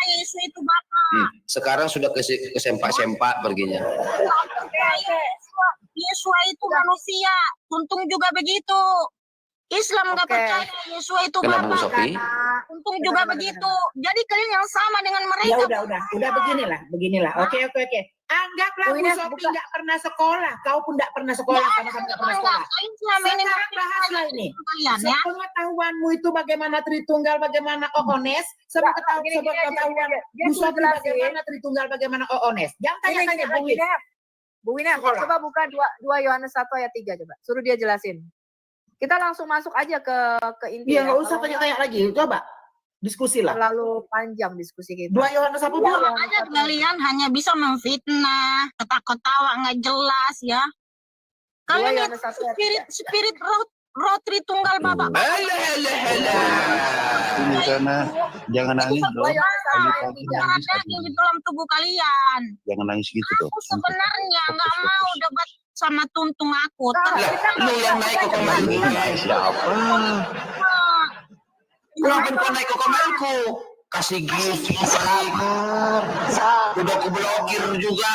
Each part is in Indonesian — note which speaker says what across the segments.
Speaker 1: Yesus itu Bapak.
Speaker 2: Sekarang sudah ke sempak-sempak perginya.
Speaker 1: Yesus itu manusia. Untung juga begitu. Islam nggak percaya Yesus itu Bapak. Untung juga begitu. Jadi kalian yang sama dengan mereka.
Speaker 3: Ya udah beginilah. Oke. Anggaplah Bu Sophie nggak pernah sekolah, kau pun nggak pernah sekolah, sama-sama nggak pernah sekolah. Sekarang bahaslah ini. Sepengetahuanmu itu bagaimana Tritunggal, bagaimana Oones, sepengetahuan Bu Sophie bagaimana Tritunggal, bagaimana Oones. Jangan tanya-tanya lagi.
Speaker 4: Bu Wina, coba buka 2 Yohanes 1 ayat 3 coba. Suruh dia jelasin. Kita langsung masuk aja ke inti.
Speaker 3: Iya, nggak usah tanya-tanya lagi. Coba diskusi lah.
Speaker 4: Terlalu panjang diskusi kita.
Speaker 3: 2 Yohanes 1 bilang
Speaker 1: aja kalian hanya bisa memfitnah, ketawa-ketawa nggak jelas ya. Kalian spirit roh Tritunggal Bapak.
Speaker 5: Ini karena jangan nangis dong.
Speaker 1: Ada di dalam tubuh kalian.
Speaker 5: Jangan nangis gitu dong.
Speaker 1: Aku sebenarnya nggak mau debat sama tuntung aku.
Speaker 2: Lu yang naik ke komenku.
Speaker 5: Siapa?
Speaker 2: Kenapa kau naik ke komenku? Kasih gift, udah aku blokir juga.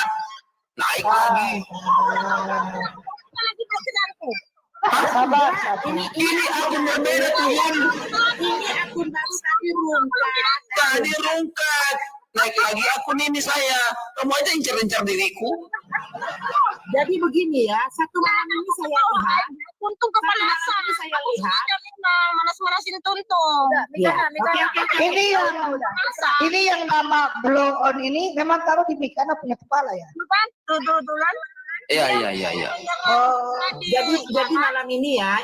Speaker 2: Naik lagi.
Speaker 3: sabar.
Speaker 2: Ini akun berbeda Tuhan.
Speaker 3: Ini akun baru tadi rungkat.
Speaker 2: Tadi rungkat. Naik lagi akun ini saya. Kamu aja incar-incar diriku.
Speaker 3: Jadi begini ya, satu malam ini saya lihat.
Speaker 1: Tuntung kepanasan.
Speaker 3: Saya lihat.
Speaker 1: Manas-manasin tuntung.
Speaker 3: Ya.
Speaker 6: Ini yang nama blow on ini memang taruh di Mikana punya kepala ya.
Speaker 1: Tuh-tuh-tuhan.
Speaker 2: Iya.
Speaker 6: Oh,
Speaker 3: jadi malam ini ya,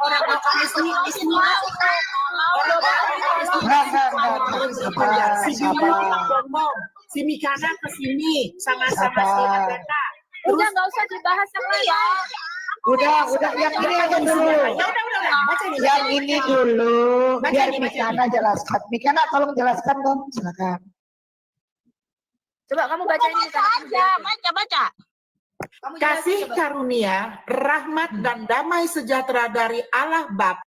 Speaker 3: orang-orang Oones ini si Mikana kesini sama-sama si Agatha.
Speaker 4: Udah nggak usah dibahas yang lain.
Speaker 6: udah yang ini aja dulu. Yang ini dulu biar Mikana jelaskan. Mikana tolong jelaskan dong, silakan.
Speaker 4: Coba kamu baca ini.
Speaker 1: Baca.
Speaker 3: Kasih karunia, rahmat dan damai sejahtera dari Allah Bapa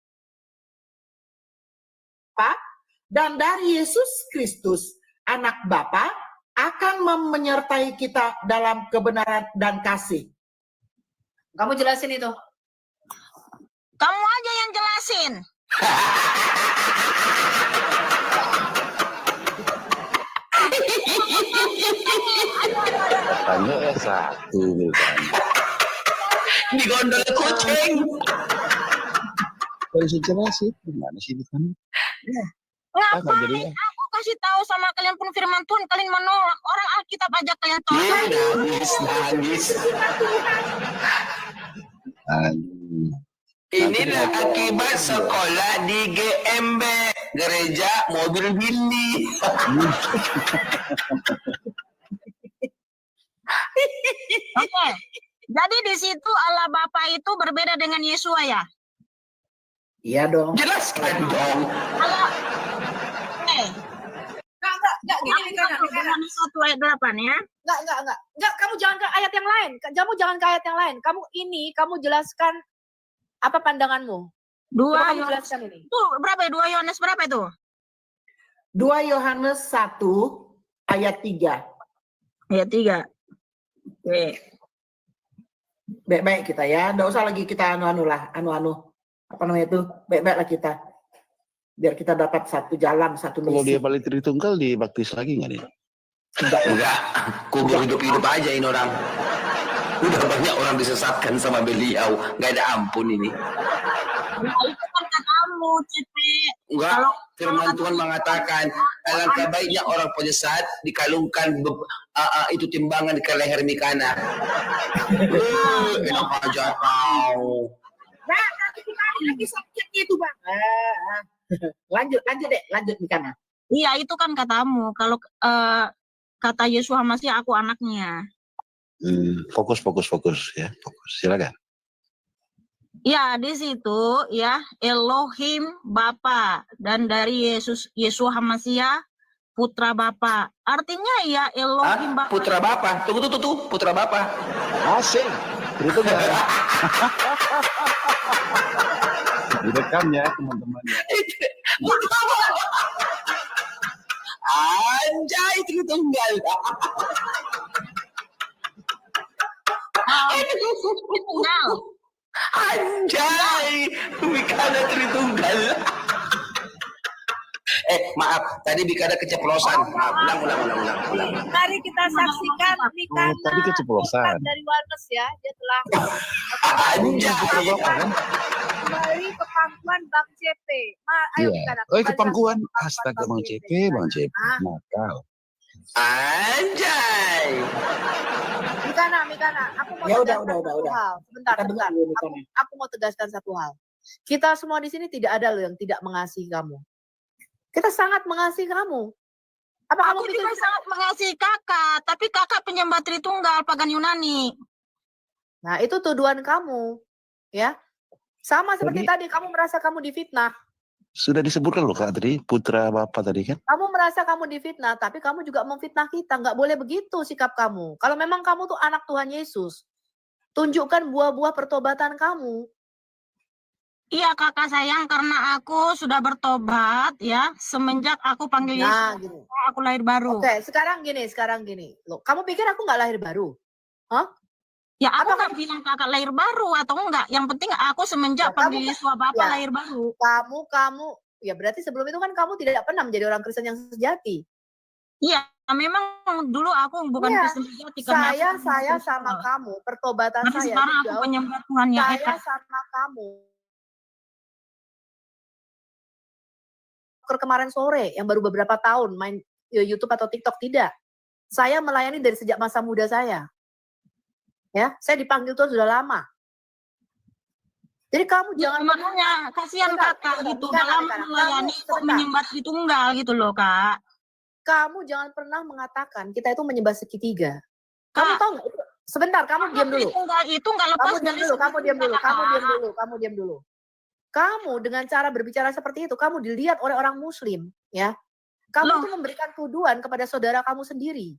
Speaker 3: dan dari Yesus Kristus, Anak Bapa, akan menyertai kita dalam kebenaran dan kasih.
Speaker 4: Kamu jelasin itu.
Speaker 1: Kamu aja yang jelasin.
Speaker 5: Katanya S1 kan.
Speaker 2: Di gondol kucing.
Speaker 5: Harus jelasin gimana sih itu kan?
Speaker 1: Ngapain aku kasih tahu sama kalian pun firman Tuhan, kalian menolak. Orang Alkitab aja kalian tolak.
Speaker 2: Nangis.
Speaker 5: Aduh.
Speaker 2: Inilah akibat sekolah di GMB, Gereja Mobil Billy.
Speaker 1: Oke. Jadi di situ Allah Bapa itu berbeda dengan Yesua ya?
Speaker 3: Iya dong.
Speaker 2: Jelaskan dong.
Speaker 4: Enggak gini kan.
Speaker 1: Yohanes 1 ayat 8 ya.
Speaker 4: Enggak, kamu jangan ke ayat yang lain. Kamu jangan ke ayat yang lain. Kamu jelaskan apa pandanganmu?
Speaker 1: 2
Speaker 4: Yohanes
Speaker 1: ini. Itu berapa ya? 2 Yohanes berapa itu?
Speaker 3: 2 Yohanes 1 ayat 3.
Speaker 1: Ayat 3. Oke.
Speaker 3: Baik-baik kita ya. Nggak usah lagi kita anu. Apa namanya itu? Baik-baik lah kita. Biar kita dapat satu jalan, satu misi.
Speaker 5: Kalau dia balik Tritunggal dibaptis lagi nggak nih?
Speaker 2: Enggak. Kubur hidup-hidup aja ini orang. Udah banyak orang disesatkan sama beliau. Nggak ada ampun ini.
Speaker 1: Nah, itu kan katamu, Cipi.
Speaker 2: Enggak. Firman Tuhan mengatakan, alangkah baiknya orang penyesat dikalungkan itu timbangan ke leher Mikana. Enak aja kau.
Speaker 3: Nah, nanti kita lagi subjeknya itu Bang. Lanjut Mikana.
Speaker 1: Iya, itu kan katamu. Kalau kata Yesus Masih aku anaknya.
Speaker 5: Fokus ya. Fokus. Silakan.
Speaker 1: Ya, di situ ya Elohim Bapa dan dari Yesus Hamasia Putra Bapa. Artinya ya Elohim Bapa.
Speaker 2: Putra Bapa. Tunggu, Putra Bapa.
Speaker 5: Asing. Tritunggal. Direkam ya teman-teman.
Speaker 2: Anjay, Tritunggal.
Speaker 1: Tritunggal.
Speaker 2: Anjay, Mikana Tritunggal. Maaf, tadi Mikana keceplosan. Maaf, ulang.
Speaker 4: Mari kita saksikan Mikana
Speaker 5: tadi keceplosan.
Speaker 4: dari Warnes ya. Dia telah
Speaker 2: Anjay.
Speaker 4: kembali ke pangkuan Bang JP. Ayo
Speaker 5: Iya.
Speaker 4: Mikana.
Speaker 5: Oh, ke
Speaker 4: kembali
Speaker 5: pangkuan.
Speaker 4: ke pangkuan
Speaker 5: Astaga, Bang JP, Bang JP.
Speaker 4: Ah.
Speaker 5: Nakal.
Speaker 2: Anjay.
Speaker 4: Mikana, aku mau
Speaker 3: Ya udah,
Speaker 4: tegaskan
Speaker 3: udah.
Speaker 4: satu hal. Sebentar.
Speaker 3: Kita dengar dulu, Mikana.
Speaker 4: Aku mau tegaskan satu hal. Kita semua di sini tidak ada loh yang tidak mengasihi kamu. Kita sangat mengasihi kamu. Apa kamu
Speaker 1: Aku
Speaker 4: pikir
Speaker 1: juga sangat mengasihi kakak, tapi kakak penyembah Tritunggal pagan Yunani.
Speaker 4: Nah, itu tuduhan kamu, ya. Sama seperti tadi kamu merasa kamu difitnah.
Speaker 5: Sudah disebutkan loh Kak tadi, putra Bapak tadi kan?
Speaker 4: Kamu merasa kamu difitnah, tapi kamu juga memfitnah kita. Nggak boleh begitu sikap kamu. Kalau memang kamu tuh anak Tuhan Yesus, tunjukkan buah-buah pertobatan kamu.
Speaker 1: Iya kakak sayang, karena aku sudah bertobat ya semenjak aku panggil
Speaker 4: Nah,
Speaker 1: Yesus,
Speaker 4: gini.
Speaker 1: aku lahir baru.
Speaker 4: Oke, sekarang gini. Loh, kamu pikir aku nggak lahir baru?
Speaker 1: Ya aku
Speaker 4: Apa
Speaker 1: nggak bilang kakak lahir baru atau enggak. Yang penting aku semenjak
Speaker 4: Ya,
Speaker 1: panggil
Speaker 4: kamu-
Speaker 1: Yesus Bapak
Speaker 4: ya.
Speaker 1: lahir baru.
Speaker 4: Kamu, ya berarti sebelum itu kan kamu tidak pernah menjadi orang Kristen yang sejati.
Speaker 1: Iya, memang dulu aku bukan
Speaker 4: Iya.
Speaker 1: Kristen sejati karena aku
Speaker 4: Saya
Speaker 1: Kristen
Speaker 4: sama
Speaker 1: sosial.
Speaker 4: kamu, pertobatan
Speaker 1: Tapi
Speaker 4: saya
Speaker 1: sekarang
Speaker 4: itu
Speaker 1: aku
Speaker 4: jauh.
Speaker 1: penyembah Tuhan yang
Speaker 4: Saya
Speaker 1: eka.
Speaker 4: sama kamu. Kemarin sore yang baru beberapa tahun main YouTube atau TikTok tidak. Saya melayani dari sejak masa muda saya. Ya, saya dipanggil Tuhan sudah lama. Jadi kamu
Speaker 1: Ya,
Speaker 4: jangan
Speaker 1: makanya kasihan
Speaker 4: Sebentar,
Speaker 1: kakak
Speaker 4: sebentar,
Speaker 1: gitu
Speaker 4: Mikana,
Speaker 1: dalam
Speaker 4: Mikana.
Speaker 1: melayani
Speaker 4: Kamu,
Speaker 1: kok
Speaker 4: sebentar.
Speaker 1: menyembah Tritunggal gitu loh kak.
Speaker 4: Kamu jangan pernah mengatakan kita itu menyembah segitiga. Kamu
Speaker 1: Kak,
Speaker 4: tahu nggak? Sebentar, kamu diam dulu.
Speaker 1: Tritunggal itu nggak lepas
Speaker 4: Kamu diam
Speaker 1: dari
Speaker 4: dulu, kamu diam dulu,
Speaker 1: segitiga,
Speaker 4: kamu
Speaker 1: Kak.
Speaker 4: diam dulu. Kamu dengan cara berbicara seperti itu, kamu dilihat oleh orang Muslim, ya. Kamu
Speaker 1: Loh.
Speaker 4: itu memberikan tuduhan kepada saudara kamu sendiri.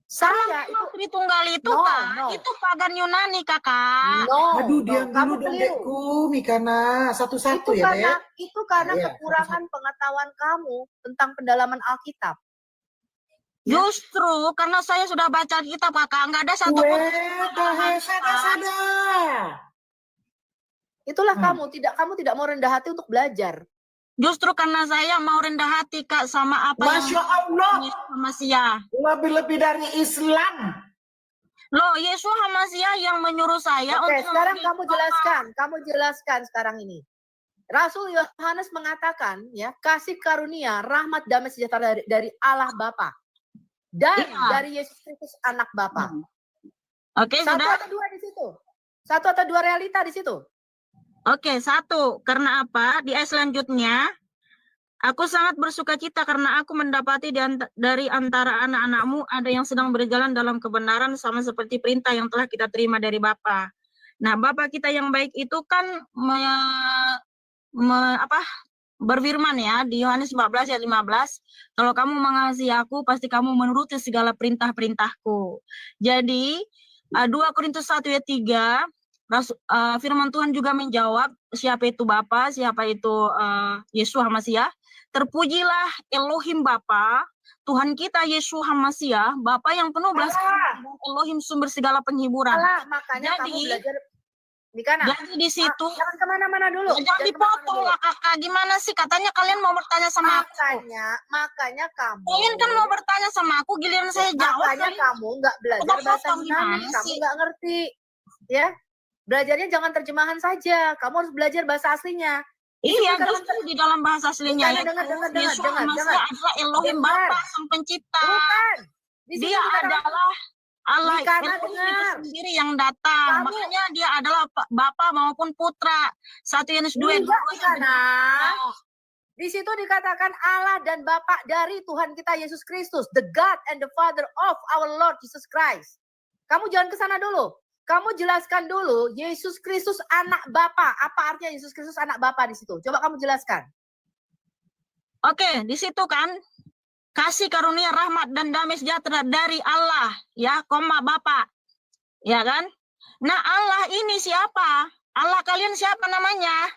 Speaker 4: Saya itu
Speaker 1: Tritunggal itu
Speaker 4: No,
Speaker 1: kak,
Speaker 4: no.
Speaker 1: itu pagan Yunani kakak.
Speaker 3: Aduh,
Speaker 4: no,
Speaker 3: diam
Speaker 4: kamu
Speaker 3: dulu dong,
Speaker 4: keliru.
Speaker 3: Dekku, Mikana. Satu-satu
Speaker 4: Itu
Speaker 3: ya,
Speaker 4: karena
Speaker 3: Dek.
Speaker 4: itu karena
Speaker 3: Iya,
Speaker 4: kekurangan pengetahuan kamu tentang pendalaman Alkitab. Ya.
Speaker 1: Justru karena saya sudah baca kitab kakak, nggak ada satu pun.
Speaker 3: Sada.
Speaker 4: Itulah kamu tidak mau rendah hati untuk belajar.
Speaker 1: Justru karena saya mau rendah hati kak sama apa
Speaker 3: Masya Allah,
Speaker 1: Yesus Hamasia.
Speaker 3: lebih-lebih dari Islam.
Speaker 1: Loh, Yesus Hamasia yang menyuruh saya
Speaker 4: Oke,
Speaker 1: untuk
Speaker 4: sekarang
Speaker 1: memanggil
Speaker 4: kamu jelaskan sekarang ini. Rasul Yohanes mengatakan, ya, kasih karunia, rahmat damai sejahtera dari Allah Bapa dan
Speaker 1: Iya.
Speaker 4: dari Yesus Kristus anak Bapa.
Speaker 1: Oke,
Speaker 4: Satu
Speaker 1: sudah.
Speaker 4: atau dua di situ? Satu atau dua realita di situ?
Speaker 1: Oke, satu. Karena apa? Di ayat selanjutnya, aku sangat bersuka cita karena aku mendapati dari antara anak-anakmu ada yang sedang berjalan dalam kebenaran sama seperti perintah yang telah kita terima dari Bapa. Nah, Bapa kita yang baik itu kan berfirman ya di Yohanes 14 ayat 15, kalau kamu mengasihi aku pasti kamu menuruti segala perintah-perintahku. Jadi 2 Korintus 1 ayat 3 firman Tuhan juga menjawab siapa itu Bapa, siapa itu Yesus Hamasia. Terpujilah Elohim Bapa, Tuhan kita Yesus Hamasia, Bapa yang penuh belas kasihan dan Elohim sumber segala penghiburan.
Speaker 4: Alah, makanya
Speaker 1: Jadi-
Speaker 4: kamu belajar. Mikana,
Speaker 1: Jadi di situ
Speaker 4: jangan kemana-mana dulu.
Speaker 1: jangan
Speaker 4: Jangan
Speaker 1: dipotong
Speaker 4: kemana-mana
Speaker 1: lah kakak. Gimana sih? Katanya kalian mau bertanya sama aku.
Speaker 4: Makanya kamu.
Speaker 1: Kalian kan mau bertanya sama aku, giliran saya jawab.
Speaker 4: Makanya
Speaker 1: kalian-
Speaker 4: kamu nggak belajar
Speaker 1: Potong-potong
Speaker 4: bahasa Yunani,
Speaker 1: gimana
Speaker 4: kamu
Speaker 1: sih?
Speaker 4: nggak ngerti, ya. Belajarnya jangan terjemahan saja, kamu harus belajar bahasa aslinya.
Speaker 1: Iya,
Speaker 4: Bukan
Speaker 1: justru di dalam bahasa aslinya
Speaker 4: Bukan,
Speaker 1: yaitu
Speaker 4: dengar,
Speaker 1: Yesus
Speaker 4: dengar.
Speaker 1: Hamasia adalah Elohim
Speaker 4: Dengar.
Speaker 1: Bapa sang pencipta.
Speaker 4: Bukan. Di sini
Speaker 1: Dia
Speaker 4: dikatakan-
Speaker 1: adalah Allah
Speaker 4: Mikana,
Speaker 1: Elohim itu
Speaker 4: dengar.
Speaker 1: sendiri yang datang.
Speaker 4: Kamu-
Speaker 1: Makanya dia adalah Bapa maupun Putra. 1 Yohanes 2
Speaker 4: Enggak, Mikana. Di situ dikatakan Allah dan Bapa dari Tuhan kita Yesus Kristus, the God and the Father of our Lord Jesus Christ. Kamu jangan ke sana dulu. Kamu jelaskan dulu Yesus Kristus anak Bapa. Apa artinya Yesus Kristus anak Bapa di situ? Coba kamu jelaskan.
Speaker 1: Oke, di situ kan kasih karunia rahmat dan damai sejahtera dari Allah, ya, Bapa. Ya kan? Nah, Allah ini siapa? Allah kalian siapa namanya?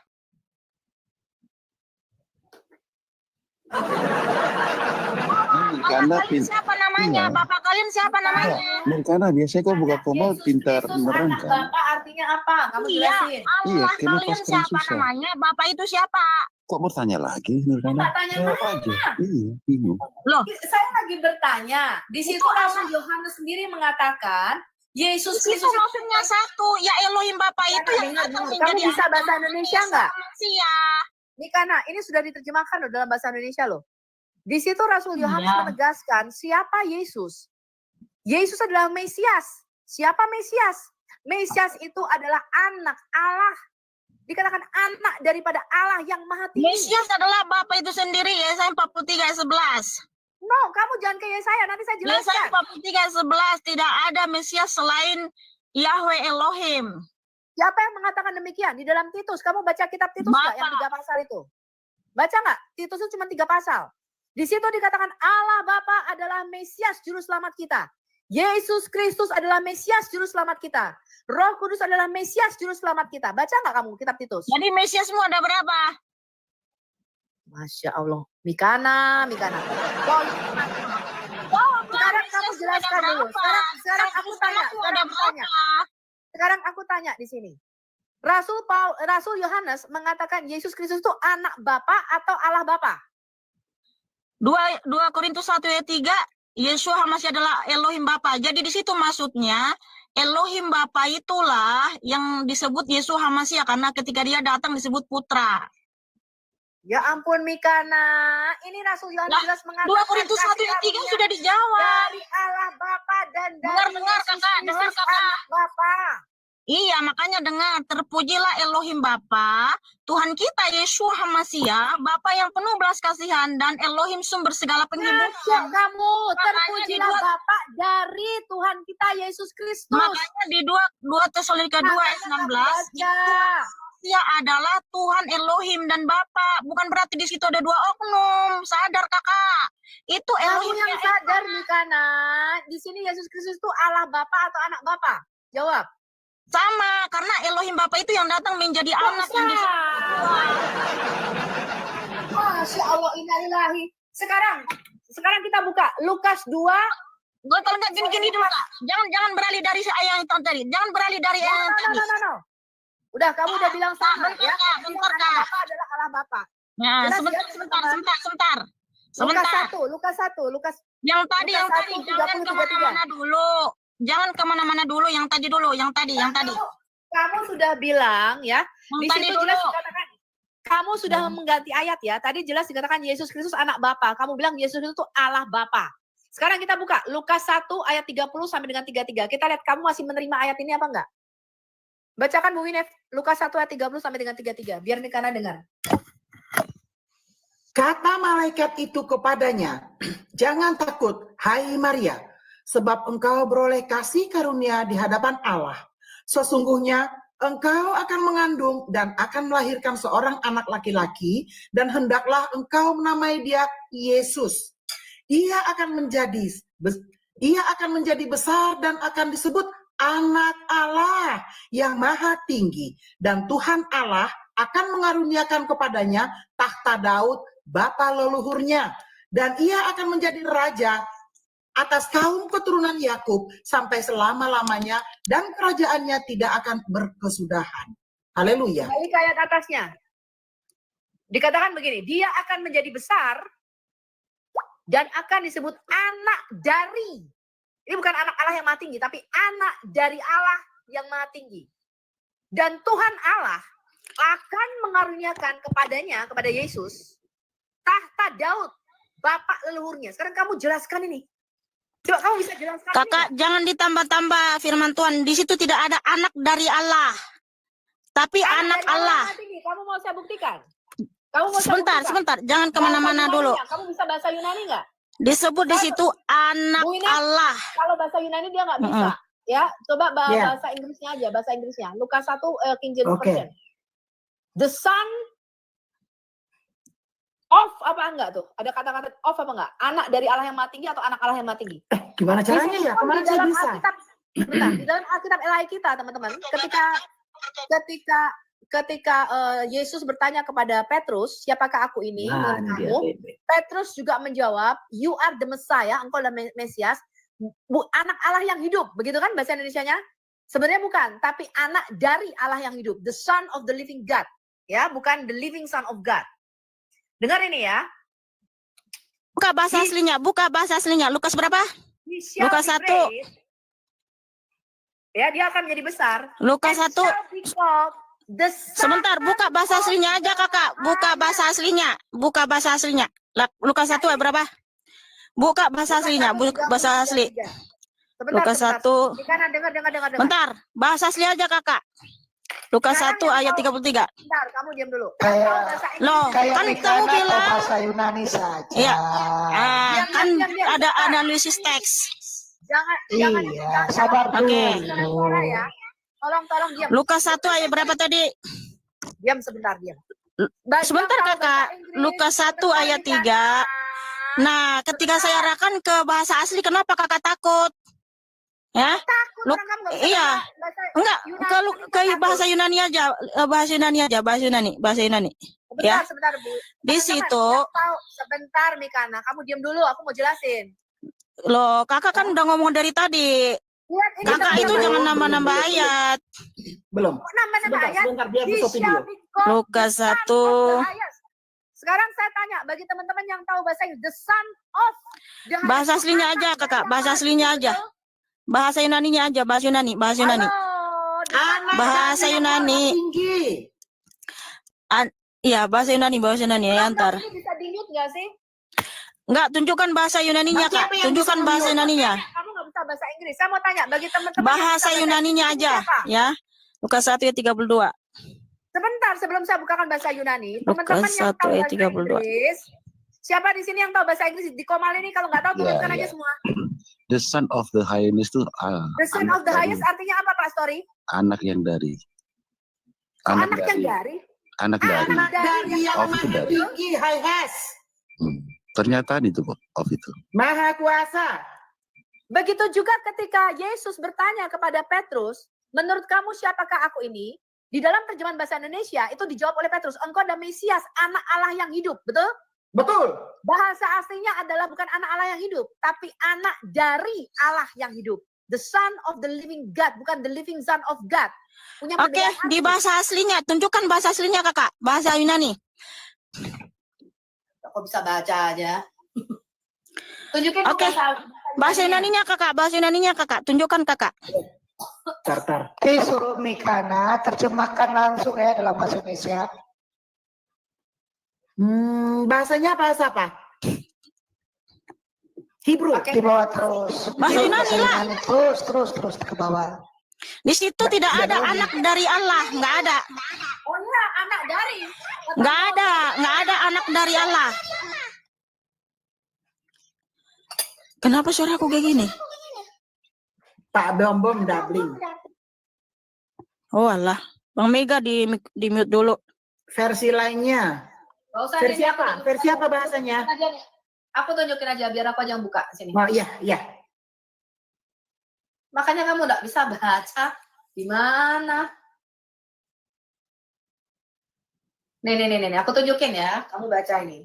Speaker 5: Karena
Speaker 1: Bapak kalian siapa namanya?
Speaker 5: iya.
Speaker 1: Bapak kalian siapa namanya?
Speaker 5: Karena biasanya kau buka komal
Speaker 4: Yesus
Speaker 5: pintar
Speaker 4: Kristus
Speaker 5: beneran
Speaker 4: anak
Speaker 5: kan.
Speaker 4: Bapak artinya apa? Kamu
Speaker 1: Iya,
Speaker 4: jelasin.
Speaker 1: Allah
Speaker 5: kenapa
Speaker 1: kalian
Speaker 5: sekarang
Speaker 1: siapa
Speaker 5: susah?
Speaker 1: namanya? Bapak itu siapa?
Speaker 5: Kok bertanya lagi Nurkana?
Speaker 4: Nggak tanya
Speaker 5: Jawab
Speaker 4: mana?
Speaker 5: aja. Iya, bingung.
Speaker 1: Loh,
Speaker 4: Saya lagi bertanya. Di situ Rasul Yohanes sendiri mengatakan Yesus
Speaker 1: itu
Speaker 4: Kristus
Speaker 1: maksudnya satu, ya Elohim Bapak itu yang
Speaker 4: dengar,
Speaker 1: datang
Speaker 4: dengar.
Speaker 1: menjadi
Speaker 4: Kamu bisa
Speaker 1: anak
Speaker 4: bahasa Indonesia
Speaker 1: Yesus
Speaker 4: nggak?
Speaker 1: manusia.
Speaker 4: Nikana, ini sudah diterjemahkan loh dalam bahasa Indonesia loh. Di situ Rasul Yohanes
Speaker 1: Iya.
Speaker 4: menegaskan siapa Yesus. Yesus adalah Mesias. Siapa Mesias? Mesias itu adalah anak Allah. Dikatakan anak daripada Allah yang maha tinggi.
Speaker 1: Mesias adalah Bapak itu sendiri, Yesaya 43 ayat 11.
Speaker 4: No, kamu jangan ke Yesaya, nanti saya
Speaker 1: Yesaya
Speaker 4: jelaskan.
Speaker 1: 43 ayat 11, tidak ada Mesias selain Yahweh Elohim.
Speaker 4: Siapa yang mengatakan demikian? Di dalam Titus, kamu baca kitab Titus nggak yang 3 pasal itu? Baca nggak? Titus itu cuma 3 pasal. Di situ dikatakan Allah Bapa adalah Mesias Juru Selamat kita. Yesus Kristus adalah Mesias Juru Selamat kita. Roh Kudus adalah Mesias Juru Selamat kita. Baca nggak kamu kitab Titus?
Speaker 1: Jadi Mesiasmu ada berapa?
Speaker 4: Masya Allah. Mikana. Sekarang kamu jelaskan dulu. Sekarang aku tanya. Sekarang aku tanya di sini. Rasul Yohanes mengatakan Yesus Kristus itu anak Bapa atau Allah Bapa?
Speaker 1: 2 Korintus 1 ayat 3, Yeshua masih adalah Elohim Bapa. Jadi di situ maksudnya Elohim Bapa itulah yang disebut Yeshua Hamasiah karena ketika dia datang disebut putra.
Speaker 4: Ya ampun Mikana, ini Rasul Yohanes
Speaker 1: Lah,
Speaker 4: jelas
Speaker 1: 2
Speaker 4: mengatakan
Speaker 1: Korintus 1 ayat 3 sudah dijawab.
Speaker 4: dari Allah Bapa dan dari
Speaker 1: Dengar,
Speaker 4: Yesus
Speaker 1: Kakak, dengar,
Speaker 4: Kristus
Speaker 1: Kakak.
Speaker 4: anak Bapa.
Speaker 1: Iya, makanya dengar, terpujilah Elohim Bapa, Tuhan kita Yeshua Hamasiah, Bapa yang penuh belas kasihan dan Elohim sumber segala
Speaker 4: Ngaco
Speaker 1: penghiburan.
Speaker 4: kamu,
Speaker 1: Makanya
Speaker 4: terpujilah
Speaker 1: di dua-
Speaker 4: Bapa dari Tuhan kita Yesus Kristus.
Speaker 1: Makanya di 2 Tesalonika 2 ayat 16, dia adalah Tuhan Elohim dan Bapa. Bukan berarti di situ ada 2 oknum. Sadar Kakak. Itu
Speaker 4: Kamu
Speaker 1: Elohim
Speaker 4: yang sadar Mikana, di sini Yesus Kristus itu Allah Bapa atau anak Bapa? Jawab.
Speaker 1: sama karena Elohim Bapa itu yang datang menjadi anak yang disebut Tuhan.
Speaker 4: Masya Allah, innalillahi. Sekarang kita buka Lukas 2.
Speaker 1: Gue kalau nggak gini-gini dulu Kak. Jangan beralih dari ayat yang tadi. Jangan beralih dari ayat yang tadi.
Speaker 4: No. Udah, kamu udah bilang sama
Speaker 1: bentar,
Speaker 4: ya.
Speaker 1: Kak, bentar,
Speaker 4: Anak
Speaker 1: Kak.
Speaker 4: Bapa adalah Allah Bapa.
Speaker 1: Nah,
Speaker 4: Jelas
Speaker 1: sebentar.
Speaker 4: ya, teman-teman? Lukas 1.
Speaker 1: Yang tadi
Speaker 4: Lukas 1,
Speaker 1: jangan
Speaker 4: 30,
Speaker 1: kemana-mana dulu. Jangan kemana-mana dulu. Yang tadi dulu. Yang tadi.
Speaker 4: Kamu sudah bilang ya.
Speaker 1: Yang
Speaker 4: Di
Speaker 1: tadi
Speaker 4: situ
Speaker 1: dulu.
Speaker 4: jelas dikatakan. Kamu sudah mengganti ayat ya. Tadi jelas dikatakan Yesus Kristus anak Bapa. Kamu bilang Yesus itu Allah Bapa. Sekarang kita buka Lukas 1 ayat 30 sampai dengan 33. Kita lihat kamu masih menerima ayat ini apa enggak? Bacakan Bu Winef Lukas 1 ayat 30 sampai dengan 33. Biar Nikana dengar.
Speaker 3: Kata malaikat itu kepadanya, jangan takut, hai Maria, sebab engkau beroleh kasih karunia di hadapan Allah. Sesungguhnya engkau akan mengandung dan akan melahirkan seorang anak laki-laki, dan hendaklah engkau menamai dia Yesus. Ia akan menjadi besar dan akan disebut anak Allah yang maha tinggi. Dan Tuhan Allah akan mengaruniakan kepadanya tahta Daud, bapa leluhurnya. Dan ia akan menjadi raja atas kaum keturunan Yakub sampai selama-lamanya, dan kerajaannya tidak akan berkesudahan. Haleluya.
Speaker 4: Balik ke ayat atasnya. Dikatakan begini, dia akan menjadi besar dan akan disebut anak dari. Ini bukan anak Allah yang maha tinggi, tapi anak dari Allah yang maha tinggi. Dan Tuhan Allah akan mengaruniakan kepadanya, kepada Yesus, tahta Daud, bapak leluhurnya. Sekarang kamu jelaskan ini. Coba kamu bisa jelaskan.
Speaker 1: Kakak, jangan ditambah-tambah firman Tuhan. Di situ tidak ada anak dari Allah. Tapi anak Allah.
Speaker 4: Kamu mau saya buktikan?
Speaker 1: Sebentar. Jangan kemana-mana dulu.
Speaker 4: Kamu bisa bahasa Yunani nggak?
Speaker 1: Disebut di situ anak
Speaker 4: Bu Ina,
Speaker 1: Allah.
Speaker 4: Kalau bahasa Yunani dia nggak bisa. Ya, coba bahasa Inggrisnya aja, bahasa Inggrisnya. Lukas 1 King James Version. The son of apa enggak tuh? Ada kata-kata of apa enggak? Anak dari Allah yang maha tinggi atau anak Allah yang maha tinggi?
Speaker 3: Gimana caranya ya? Kemana saya bisa?
Speaker 4: Di dalam Alkitab Elai kita, teman-teman, ketika ketika Yesus bertanya kepada Petrus, siapakah aku ini?
Speaker 3: Nah,
Speaker 4: menurut
Speaker 3: ini dia,
Speaker 4: kamu?
Speaker 3: Bebe.
Speaker 4: Petrus juga menjawab, you are the Messiah, engkau adalah Mesias, anak Allah yang hidup. Begitu kan bahasa Indonesianya? Sebenarnya bukan, tapi anak dari Allah yang hidup, the son of the living God. Ya, bukan the living son of God. Dengar ini ya.
Speaker 1: Buka bahasa aslinya, buka bahasa aslinya. Lukas berapa?
Speaker 4: He shall
Speaker 1: Lukas
Speaker 4: be
Speaker 1: 1.
Speaker 4: great. Ya, dia akan menjadi besar.
Speaker 1: Lukas
Speaker 4: And
Speaker 1: 1.
Speaker 4: shall be called the Son
Speaker 1: Sebentar, buka bahasa
Speaker 4: of
Speaker 1: aslinya aja, Kakak. Buka bahasa aslinya. Buka bahasa aslinya. Lukas 1 ayat berapa? Buka bahasa aslinya, buka bahasa asli. Lukas 1.
Speaker 4: Dengar.
Speaker 1: Bentar, bahasa asli aja, Kakak. Lukas 1 ayat 33.
Speaker 4: Bentar, kamu diam dulu.
Speaker 1: Loh,
Speaker 6: Kayak
Speaker 1: kan kamu
Speaker 6: Mikana atau
Speaker 1: bilang
Speaker 6: bahasa Yunani saja.
Speaker 1: Iya. Kan
Speaker 4: diam.
Speaker 1: ada analisis teks.
Speaker 4: Jangan.
Speaker 6: Iya, sabar
Speaker 1: Oke.
Speaker 6: dulu.
Speaker 4: Ya. Tolong diam.
Speaker 1: Lukas 1 ayat berapa tadi?
Speaker 4: Diam sebentar, diam.
Speaker 1: Sebentar, Kakak. Lukas 1 ayat 3. Nah, ketika saya arahkan ke bahasa asli, kenapa Kakak takut? Ya? Iya. Enggak, ke bahasa Yunani aja, bahasa Yunani. Ya.
Speaker 4: Sebentar, Bu.
Speaker 1: Di situ,
Speaker 4: Sebentar, Mikana. Kamu diam dulu, aku mau jelasin.
Speaker 1: loh, Kakak kan udah ngomong dari tadi.
Speaker 4: Lihat, ini
Speaker 1: Kakak itu jangan nambah-nambah ayat.
Speaker 3: Belum.
Speaker 4: nambah ayat.
Speaker 3: Sebentar, biar
Speaker 4: He
Speaker 3: Bu Sophie
Speaker 4: shall
Speaker 3: dulu.
Speaker 4: be called
Speaker 1: Lukas
Speaker 4: the Son
Speaker 1: 1.
Speaker 4: of the Highest. Sekarang saya tanya bagi teman-teman yang tahu bahasa Inggris, the Son of the Highest.
Speaker 1: Bahasa aslinya aja, Kakak. Bahasa aslinya aja. Bahasa Yunaninya aja, bahasa Yunani. Bahasa Yunani.
Speaker 3: Tinggi.
Speaker 1: Iya, bahasa Yunani ya, antar.
Speaker 4: Ini bisa di-mute nggak sih?
Speaker 1: Enggak, tunjukkan bahasa Yunaninya, Kak. Tunjukkan bahasa Yunaninya.
Speaker 4: Kamu nggak bisa bahasa Inggris. Saya mau tanya bagi teman-teman.
Speaker 1: Bahasa Yunaninya aja, ya. Lukas 1 ayat 32.
Speaker 4: Sebentar, sebelum saya bukakan bahasa Yunani,
Speaker 1: Lukas
Speaker 4: teman-teman yang
Speaker 1: 1
Speaker 4: tahu
Speaker 1: ayat
Speaker 4: bahasa
Speaker 1: 32.
Speaker 4: Inggris, siapa di sini yang tahu bahasa Inggris? Di Komal ini kalau nggak tahu tuliskan aja semua.
Speaker 5: The son of the highest itu
Speaker 4: The Son of the Highest artinya apa, Pak Story?
Speaker 5: anak yang dari.
Speaker 4: Anak yang dari.
Speaker 5: Anak dari.
Speaker 3: Dari yang
Speaker 5: Of
Speaker 3: maha
Speaker 5: dari.
Speaker 3: tinggi, highest.
Speaker 5: Pernyataan itu kok, of itu.
Speaker 3: Maha kuasa.
Speaker 4: Begitu juga ketika Yesus bertanya kepada Petrus, menurut kamu siapakah aku ini? Di dalam terjemahan bahasa Indonesia itu dijawab oleh Petrus, engkau adalah Mesias, anak Allah yang hidup, betul?
Speaker 3: Betul.
Speaker 4: Bahasa aslinya adalah bukan anak Allah yang hidup, tapi anak dari Allah yang hidup. The Son of the living God, bukan the living Son of God. Punya
Speaker 1: Oke,
Speaker 4: perbedaan arti.
Speaker 1: di bahasa aslinya. Tunjukkan bahasa aslinya, Kakak. Bahasa Yunani.
Speaker 4: Kok bisa baca aja? Tunjukin
Speaker 1: Oke. Bahasa Yunaninya, Kakak. Bahasa Yunaninya, Kakak. Tunjukkan, Kakak.
Speaker 3: Tartar.
Speaker 6: Disuruh Mikana terjemahkan langsung ya dalam bahasa Indonesia.
Speaker 3: Bahasanya bahasa apa? Hebrew.
Speaker 6: Di bawah terus.
Speaker 1: Bahasa Yunani lah.
Speaker 6: Yunani. Terus ke bawah.
Speaker 1: Di situ tidak ada anak dari Allah. Nggak ada.
Speaker 4: Oh iya, anak dari.
Speaker 1: Nggak ada anak dari Allah. Kenapa suara aku kayak gini?
Speaker 3: Pak Bom Dabling.
Speaker 1: Oh alah. Bang Mega di mute dulu.
Speaker 3: Versi lainnya.
Speaker 4: Nggak usah,
Speaker 3: Versi
Speaker 4: ini
Speaker 3: apa?
Speaker 4: aku
Speaker 3: Versi apa bahasanya?
Speaker 4: tunjukin aja nih. Aku tunjukin aja biar aku aja yang buka sini.
Speaker 3: Oh iya.
Speaker 4: Makanya kamu nggak bisa baca. Gimana? Nih. Aku tunjukin ya. Kamu baca ini.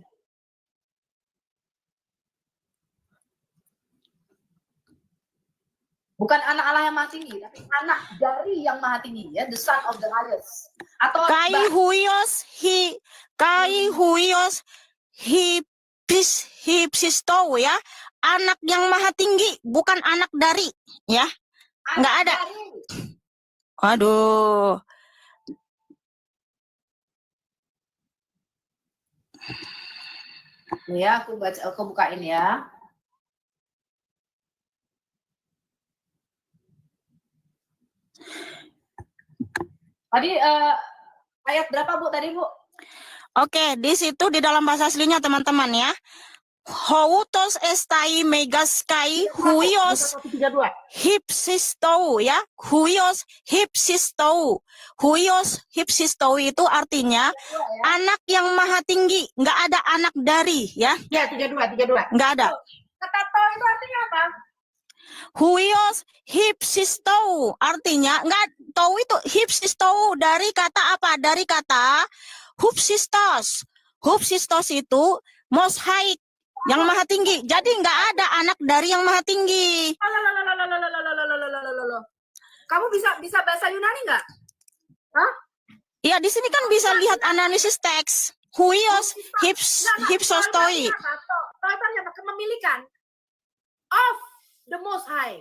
Speaker 4: Bukan anak Allah yang maha tinggi, tapi anak dari yang maha tinggi, ya, the Son of the Highest. Atau
Speaker 1: Kai huios hipsisto ya. Anak yang maha tinggi, bukan anak dari, ya. Nggak ada. Waduh.
Speaker 4: Nih ya, aku bukain ya. Tadi ayat berapa, Bu? Tadi, Bu?
Speaker 1: Oke, di situ di dalam bahasa aslinya teman-teman ya. Houtos estai megaskai huios
Speaker 3: 132.
Speaker 1: hipsisto ya. Huios hipsisto. Huios hipsisto itu artinya anak yang maha tinggi. Nggak ada anak dari ya.
Speaker 3: Ya, 32.
Speaker 1: Nggak ada.
Speaker 4: Kata to itu artinya apa?
Speaker 1: Huios hipsistou, artinya enggak, tou itu hipsistou dari kata apa? Dari kata hupsistos. Hupsistos itu most high, yang maha tinggi. Jadi enggak ada anak dari yang maha tinggi.
Speaker 4: Kamu bisa bahasa Yunani nggak? Hah?
Speaker 1: Ya, di sini kan bisa lihat analisis teks. Huios hipsostoi.
Speaker 4: Kepemilikan of the most high.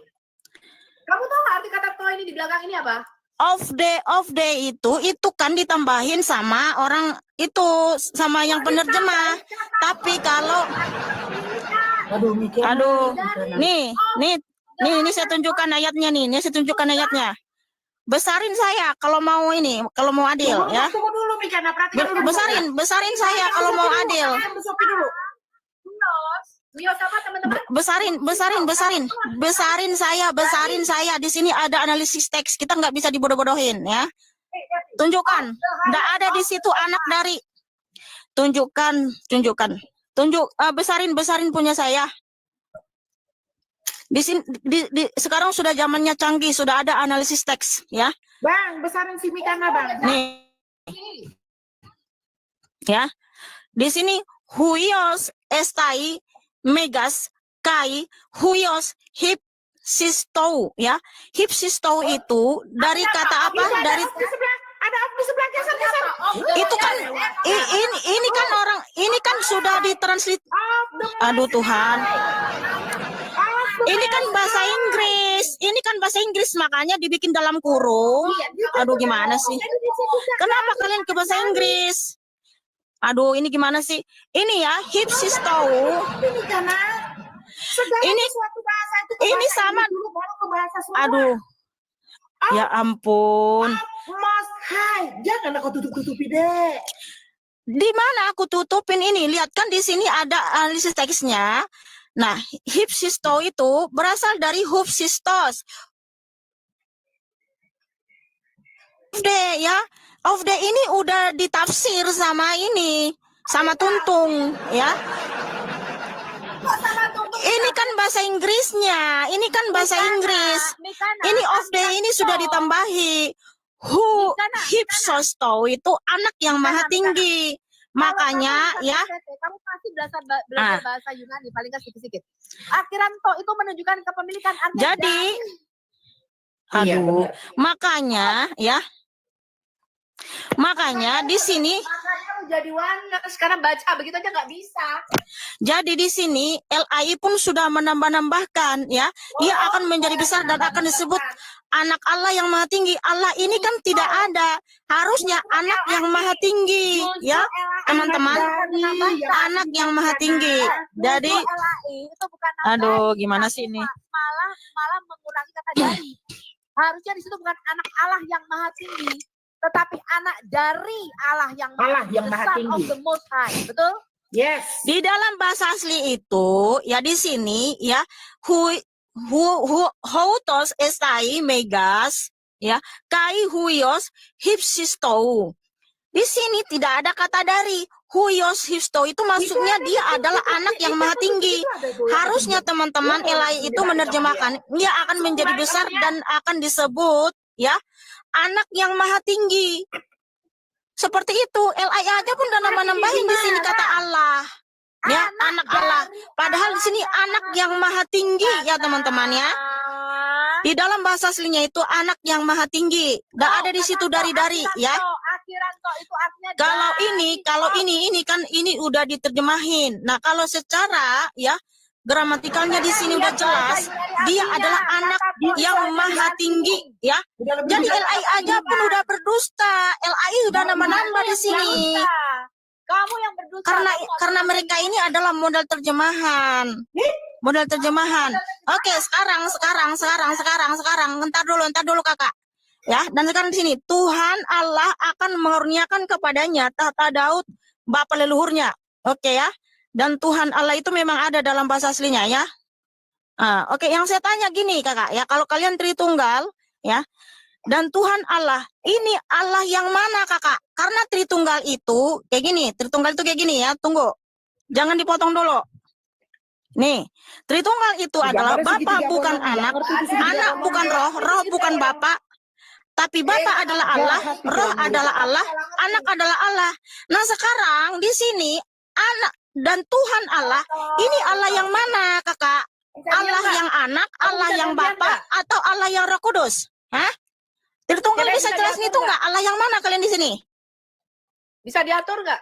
Speaker 4: Kamu tahu nggak arti kata to ini di belakang ini apa?
Speaker 1: Of the itu kan ditambahin sama orang itu, sama yang penerjemah. Tapi kalau nih saya tunjukkan ayatnya nih. Ini saya tunjukkan ayatnya. Besarin saya kalau mau ini, kalau mau adil ya.
Speaker 3: Tunggu dulu Mikana, perhatikan dulu.
Speaker 1: Besarin saya kalau mau adil.
Speaker 4: Mios apa teman-teman?
Speaker 1: Besarin saya. Di sini ada analisis teks. Kita nggak bisa dibodoh-bodohin ya. Tunjukkan. Nggak ada di situ anak dari. Tunjukkan. Besarin punya saya. Di sini sekarang sudah zamannya canggih, sudah ada analisis teks ya.
Speaker 3: Bang, besarin si Mikana, Bang.
Speaker 1: Nih. Ya. Di sini huios estai megas kai huios hipsistou ya. Hipsistou itu dari kata apa? Dari
Speaker 3: Ada di sebelah geser.
Speaker 1: itu kan ini kan sudah ditranslate. Aduh Tuhan. Ini kan bahasa Inggris, makanya dibikin dalam kurung. Aduh gimana sih? Kenapa kalian ke bahasa Inggris? Aduh ini gimana sih? Ini ya hipsistou. Ini sama. Aduh. Ya ampun.
Speaker 3: Most high. Jangan aku tutup-tutupi deh.
Speaker 1: Di mana aku tutupin ini? Lihat kan di sini ada analisis teksnya. Nah, hipsisto itu berasal dari hupsistos. Of the ini udah ditafsir sama ini, sama tuntung ya. Ini kan bahasa Inggrisnya, ini kan bahasa Inggris. Ini of the ini sudah ditambahi. Hipsosto itu anak yang maha tinggi. Makanya ya.
Speaker 4: Kamu pasti belajar bahasa Yunani paling nggak sedikit. Akhiran to itu menunjukkan kepemilikan artinya.
Speaker 1: Jadi, aduh, makanya ya. Makanya di sini.
Speaker 4: Makanya lu jadi warna sekarang baca begitu aja nggak bisa.
Speaker 1: Jadi di sini LAI pun sudah menambahkan ya, dia akan menjadi besar dan akan disebut anak Allah yang maha tinggi. Allah ini kan tidak ada, harusnya anak yang maha tinggi ya teman-teman, anak yang maha tinggi. Jadi
Speaker 4: itu bukan
Speaker 1: aduh gimana sih ini,
Speaker 4: malah mengurangi kata dari. Harusnya di situ bukan anak Allah yang maha tinggi, tetapi anak dari Allah yang maha tinggi, of the most high. Betul?
Speaker 3: Yes.
Speaker 1: Di dalam bahasa asli itu ya di sini ya houtos estai megas ya kai huios hipsistou. Di sini tidak ada kata dari. Huios hipsistou itu maksudnya dia adalah anak yang maha tinggi. Harusnya teman-teman LAI itu menerjemahkan dia akan menjadi besar dan akan disebut ya anak yang maha tinggi. Seperti itu, LAI aja pun udah nambah-nambahin di sini kata Allah. Ya, anak Allah. Padahal di sini anak yang maha tinggi ya teman-teman ya. Di dalam bahasa aslinya itu anak yang maha tinggi. Nggak ada di situ dari ya. Kalau ini kan ini udah diterjemahin. Nah, kalau secara ya gramatikalnya di sini udah jelas, dia adalah anak yang maha tinggi ya. Jadi LAI aja pun udah berdusta. LAI udah nambah-nambah di sini.
Speaker 4: Kamu yang berdusta.
Speaker 1: Karena mereka ini adalah modal terjemahan. Oke, sekarang. Entar dulu Kakak. Ya, dan sekarang di sini Tuhan Allah akan mengurniakan kepadanya tahta Daud bapa leluhurnya. Oke ya. Dan Tuhan Allah itu memang ada dalam bahasa aslinya ya. Oke, yang saya tanya gini Kakak ya, kalau kalian Tritunggal ya, dan Tuhan Allah, ini Allah yang mana Kakak? Karena Tritunggal itu kayak gini ya, tunggu. Jangan dipotong dulu. Nih, Tritunggal itu adalah Bapa bukan anak, anak bukan roh, roh bukan Bapa, tapi Bapa adalah Allah, roh adalah Allah, anak adalah Allah. Nah sekarang di sini anak dan Tuhan Allah, ini Allah yang mana kakak? Allah yang anak, Allah yang Bapa, atau Allah yang Roh Kudus? Hah? Tritunggal bisa jelasin itu nggak? Allah yang mana kalian di sini?
Speaker 4: Bisa diatur nggak?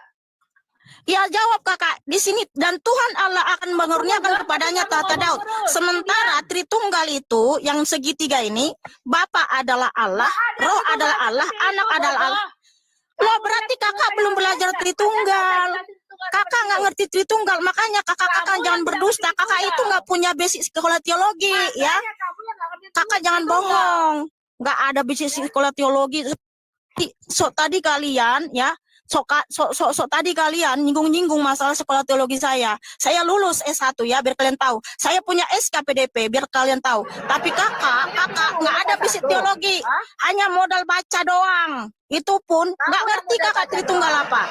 Speaker 1: Ya jawab kakak, di sini dan Tuhan Allah akan mengurniakan kepadanya tahta Daud. Sementara Tritunggal itu yang segitiga ini, Bapa adalah Allah, Roh adalah Allah, Anak adalah Allah. Loh berarti kakak belum belajar Tritunggal. Kakak nggak ngerti Tritunggal, makanya kakak jangan berdusta. Kakak itu nggak punya basic sekolah teologi, ya. Kakak jangan bohong, nggak ada basic sekolah teologi. So tadi kalian, ya. Tadi kalian nyinggung-nyinggung masalah sekolah teologi saya. Saya lulus S1 ya, biar kalian tahu. Saya punya SKPDP, biar kalian tahu. Tapi kakak nggak ada basic teologi, hanya modal baca doang. Itu pun nggak ngerti kakak Tritunggal apa.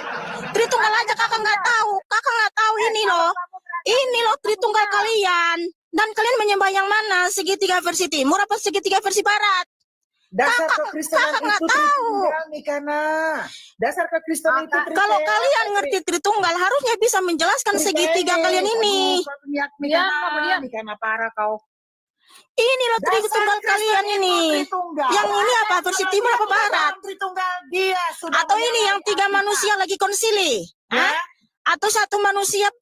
Speaker 1: Tritunggal aja kakak nggak tahu. Kakak nggak tahu ini loh Tritunggal kalian. Dan kalian menyembah yang mana? Segitiga versi timur apa segitiga versi barat?
Speaker 3: Dasar kekristenan itu Tritunggal, Mikana. Dasar kekristenan itu Tritunggal.
Speaker 1: Kalau kalian ngerti Tritunggal, harusnya bisa menjelaskan segitiga kalian ini.
Speaker 3: Mikana parah kau.
Speaker 1: Ini loh Tritunggal kalian ini. Yang ini apa? Versi timur apa barat?
Speaker 3: Tritunggal dia sudah.
Speaker 1: Atau ini yang tiga manusia lagi konsili?
Speaker 3: Ya?
Speaker 1: Atau satu manusia